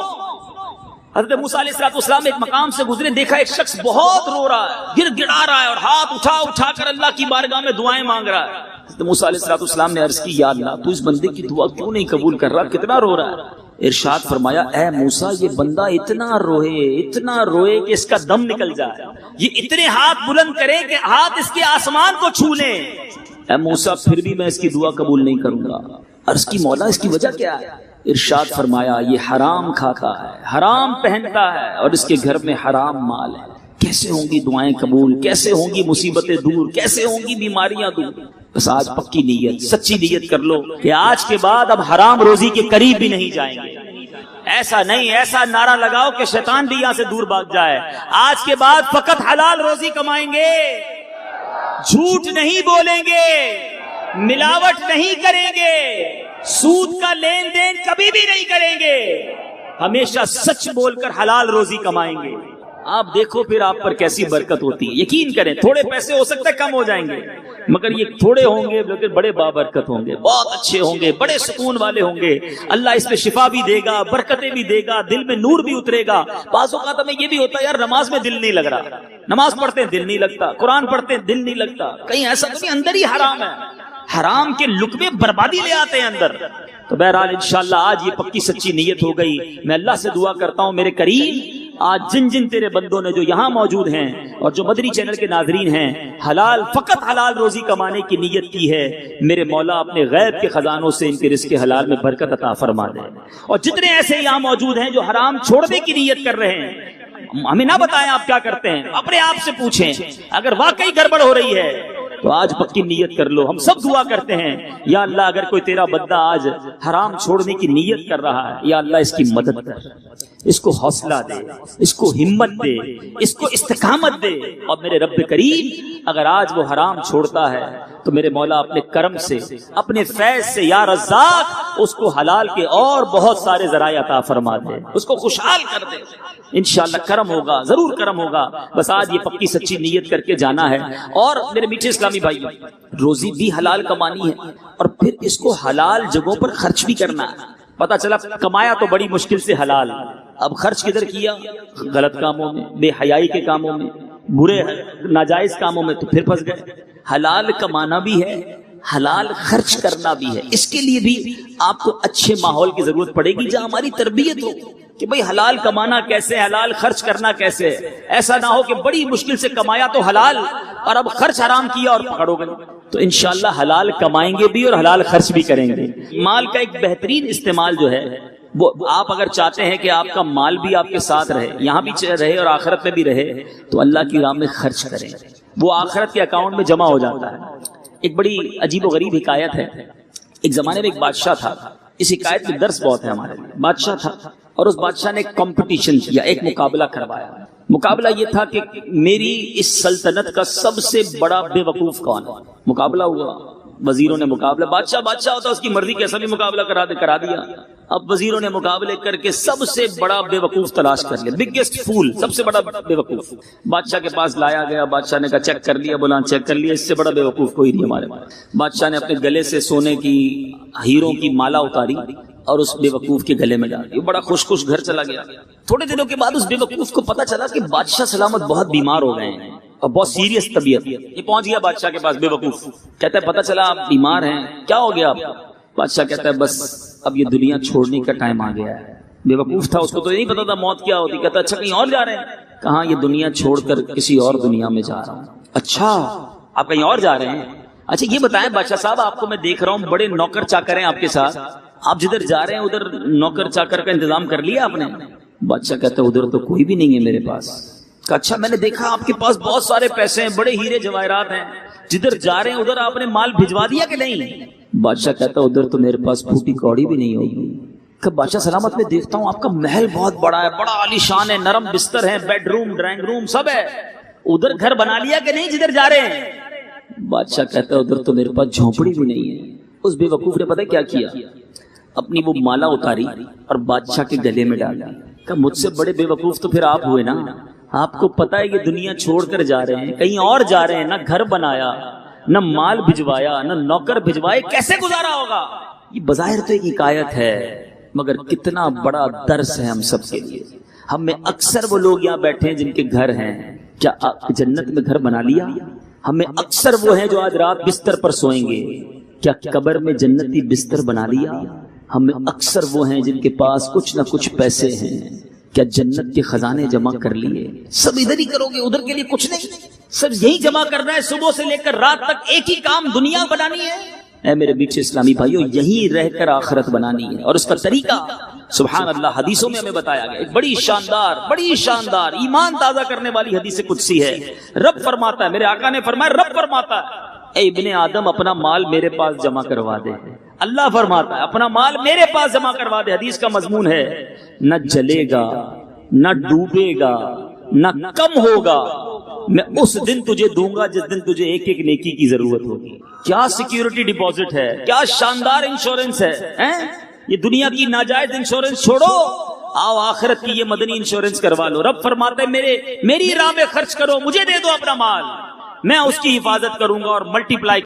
حضرت موسیٰ علیہ السلام ایک مقام سے گزرے، دیکھا ایک شخص بہت رو رہا ہے، گر گڑا رہا ہے اور ہاتھ اٹھا اٹھا کر اللہ کی بارگاہ میں دعائیں مانگ رہا ہے۔ حضرت موسیٰ علیہ السلام نے عرض کی یا اللہ تو اس بندے کی دعا کیوں نہیں قبول کر رہا، کتنا رو رہا ہے؟ ارشاد فرمایا اے موسیٰ یہ بندہ اتنا روئے کہ اس کا دم نکل جائے، یہ اتنے ہاتھ بلند کرے کہ ہاتھ اس کے آسمان کو چھو لیں، اے موسیٰ پھر بھی میں اس کی دعا قبول نہیں کروں گا۔ عرض کی مولا اس کی وجہ کیا ہے؟ ارشاد فرمایا یہ حرام کھاتا ہے، حرام پہنتا ہے اور اس کے گھر میں حرام مال ہے، کیسے ہوں گی دعائیں قبول، کیسے ہوں گی مصیبتیں دور، کیسے ہوں گی بیماریاں دور؟ بس آج پکی نیت، سچی نیت کر لو کہ آج کے بعد اب حرام روزی کے قریب بھی نہیں جائیں گے۔ ایسا نہیں، ایسا نعرہ لگاؤ کہ شیطان بھی یہاں سے دور بھاگ جائے۔ آج کے بعد فقط حلال روزی کمائیں گے، جھوٹ نہیں بولیں گے، ملاوٹ نہیں کریں گے، سود کا لین دین کبھی بھی نہیں کریں گے، ہمیشہ سچ بول کر حلال روزی کمائیں گے۔ آپ دیکھو پھر آپ پر کیسی برکت ہوتی ہے۔ یقین کریں تھوڑے پیسے ہو سکتا ہے کم ہو جائیں گے، مگر یہ تھوڑے ہوں گے لیکن بڑے بابرکت ہوں گے، بہت اچھے ہوں گے، بڑے سکون والے ہوں گے۔ اللہ اس میں شفا بھی دے گا، برکتیں بھی دے گا، دل میں نور بھی اترے گا۔ بعض اوقات ہمیں یہ بھی ہوتا ہے یار نماز میں دل نہیں لگ رہا، نماز پڑھتے ہیں دل نہیں لگتا، قرآن پڑھتے ہیں دل نہیں لگتا، کہیں ایسا تو نہیں اندر ہی حرام ہے، حرام کے لقمے بربادی لے آتے ہیں اندر۔ تو بہرحال انشاءاللہ آج یہ پکی سچی نیت ہو گئی۔ میں اللہ سے دعا کرتا ہوں میرے کریم آج جن جن تیرے بندوں نے جو یہاں موجود ہیں اور جو مدنی چینل کے ناظرین ہیں حلال فقط حلال روزی کمانے کی نیت کی ہے، میرے مولا اپنے غیب کے خزانوں سے ان کے رزق حلال میں برکت عطا فرما دے۔ اور جتنے ایسے یہاں موجود ہیں جو حرام چھوڑنے کی نیت کر رہے ہیں، ہمیں نہ بتائیں آپ کیا کرتے ہیں، اپنے آپ سے پوچھیں، اگر واقعی گڑبڑ ہو رہی ہے تو آج پکی نیت کر لو۔ ہم سب دعا کرتے ہیں یا اللہ اگر کوئی تیرا بندہ آج حرام چھوڑنے کی نیت کر رہا ہے، یا اللہ اس کی مدد کر، اس کو حوصلہ دے، اس کو ہمت دے، اس کو استقامت دے۔ اور میرے رب کریم اگر آج وہ حرام چھوڑتا ہے تو میرے مولا اپنے کرم سے، اپنے فیض سے یا رزاق اس کو حلال کے اور بہت سارے ذرائع عطا فرما دے، اس کو خوشحال کر دے۔ انشاءاللہ کرم ہوگا، ضرور کرم ہوگا۔ بس آج یہ پکی سچی نیت کر کے جانا ہے۔ اور میرے میٹھے اسلامی بھائی، روزی بھی حلال کمانی ہے اور پھر اس کو حلال جگہوں پر خرچ بھی کرنا ہے۔ پتا چلا کمایا تو بڑی مشکل سے حلال، اب خرچ کدھر کیا؟ غلط کاموں میں، بے حیائی کے کاموں میں، برے ناجائز کاموں میں، تو پھر پھنس گئے۔ حلال کمانا بھی ہے حلال خرچ کرنا بھی ہے. اس کے لیے بھی آپ کو اچھے ماحول کی ضرورت پڑے گی جہاں ہماری تربیت ہو کہ بھئی حلال کمانا کیسے, حلال خرچ کرنا کیسے. ایسا نہ ہو کہ بڑی مشکل سے کمایا تو حلال اور اب خرچ حرام کیا اور پکڑو گے. تو انشاءاللہ حلال کمائیں گے بھی اور حلال خرچ بھی کریں گے. مال کا ایک بہترین استعمال جو ہے وہ آپ اگر چاہتے ہیں کہ آپ کا مال بھی آپ کے ساتھ رہے, یہاں بھی رہے اور آخرت میں بھی رہے, تو اللہ کی راہ میں خرچ کریں. وہ آخرت کے اکاؤنٹ میں جمع ہو جاتا ہے. ایک بڑی عجیب و غریب حکایت ہے. ایک زمانے میں ایک بادشاہ تھا. اس حکایت میں درس بہت ہے ہمارے لیے. بادشاہ تھا اور اس بادشاہ نے ایک کمپٹیشن کیا, ایک مقابلہ کروایا. مقابلہ یہ تھا کہ میری اس سلطنت کا سب سے بڑا بے وقوف کون ہے. مقابلہ ہوا, وزیروں نے مقابلہ, بادشاہ ہوتا اس کی مرضی کیسا بھی مقابلہ کرا دیا. اب وزیروں نے مقابلے کر کے سب سے بڑا بے وقوف تلاش کر لیا, بگیسٹ فول, سب سے بڑا بے وقوف بادشاہ کے پاس لایا گیا. بادشاہ نے کہا چیک کر لیا, بولا چیک کر لیا, اس سے بڑا بے وقوف کوئی نہیں ہمارے پاس. بادشاہ نے اپنے گلے سے سونے کی ہیروں کی مالا اتاری اور اس بے وقوف کے گلے میں ڈال دی. بڑا خوش گھر چلا گیا. تھوڑے دنوں کے بعد اس بے وقوف کو پتا چلا کہ بادشاہ سلامت بہت بیمار ہو گئے ہیں اور بہت سیریس طبیعت. یہ پہنچ گیا بادشاہ کے پاس بے وقوف, کہتا ہے پتا چلا آپ بیمار ہیں, کیا ہو گیا آپ؟ بادشاہ کہتا ہے بس اب یہ دنیا چھوڑنے کا ٹائم آ گیا ہے. بے وقوف تھا, اس کو تو نہیں پتا تھا موت کیا ہوتی. کہتا اچھا کہیں اور جا رہے ہیں؟ کہاں یہ دنیا چھوڑ کر کسی اور دنیا میں جا رہا ہوں. اچھا آپ کہیں اور جا رہے ہیں؟ اچھا یہ بتائیں بادشاہ صاحب, آپ کو میں دیکھ رہا ہوں بڑے نوکر چاکر ہیں آپ کے ساتھ, آپ جدھر جا رہے ہیں ادھر نوکر چاکر کا انتظام کر لیا آپ نے؟ بادشاہ کہتا ہے ادھر تو کوئی بھی نہیں ہے میرے پاس. اچھا میں نے دیکھا آپ کے پاس بہت سارے پیسے ہیں, بڑے ہیرے جواہرات ہیں, جدھر جا رہے ہیں ادھر آپ نے مال بھجوا دیا کہ نہیں؟ بادشاہ کہتا ہے ادھر تو میرے پاس پھوٹی کوڑی بھی نہیں ہوگی. کہ بادشاہ سلامت میں دیکھتا ہوں آپ کا محل بہت بڑا ہے, بڑا عالی شان ہے, نرم بستر ہے, بیڈ روم, ڈرائنگ روم سب ہے, ادھر گھر بنا لیا کہ نہیں جدھر جا رہے ہیں؟ بادشاہ کہتا ہے ادھر تو میرے پاس جھونپڑی بھی نہیں ہے. اس بے وقوف نے پتہ کیا کیا, اپنی وہ مالا اتاری اور بادشاہ کے گلے میں ڈال دی. کہ مجھ سے بڑے بے وقوف تو پھر آپ ہوئے نا, آپ کو پتا ہے یہ دنیا چھوڑ کر جا رہے ہیں, کہیں اور جا رہے ہیں, نہ گھر بنایا, نہ مال بھجوایا, نہ نوکر بھجوائے, کیسے گزارا ہوگا؟ یہ بظاہر تو ایک حکایت ہے مگر کتنا بڑا درس ہے ہم سب کے لیے. ہم میں اکثر وہ لوگ یہاں بیٹھے ہیں جن کے گھر ہیں, کیا جنت میں گھر بنا لیا؟ ہمیں اکثر وہ ہیں جو آج رات بستر پر سوئیں گے, کیا قبر میں جنتی بستر بنا لیا؟ ہمیں اکثر وہ ہیں جن کے پاس کچھ نہ کچھ پیسے ہیں, کیا جنت کے خزانے جمع کر لیے؟ سب ادھر ہی کرو گے, ادھر کے لیے کچھ نہیں, سب یہی جمع کرنا ہے, صبح سے لے کر رات تک ایک ہی کام, دنیا بنانی ہے. اے میرے میٹھے اسلامی بھائیوں, یہیں رہ کر آخرت بنانی ہے, اور اس کا طریقہ سبحان اللہ حدیثوں میں ہمیں بتایا گیا. ایک بڑی شاندار ایمان تازہ کرنے والی حدیث قدسی ہے. رب فرماتا ہے, میرے آقا نے فرمایا, رب فرماتا ہے اے ابن آدم اپنا مال میرے پاس جمع کروا دے. اللہ فرماتا ہے اپنا مال میرے پاس جمع کروا دے. حدیث کا مضمون ہے نہ جلے گا, نہ ڈوبے گا, نہ کم ہوگا, میں اس دن تجھے دوں گا جس دن تجھے ایک ایک نیکی کی ضرورت ہوگی. کیا سیکیورٹی ڈپازٹ ہے, کیا شاندار انشورنس ہے. یہ دنیا کی ناجائز انشورنس چھوڑو, آؤ آخرت کی یہ مدنی انشورنس کروا لو. رب فرماتا ہے میری راہ میں خرچ کرو, مجھے دے دو اپنا مال, میں اس کی حفاظت کروں گا اور ملٹی پلائی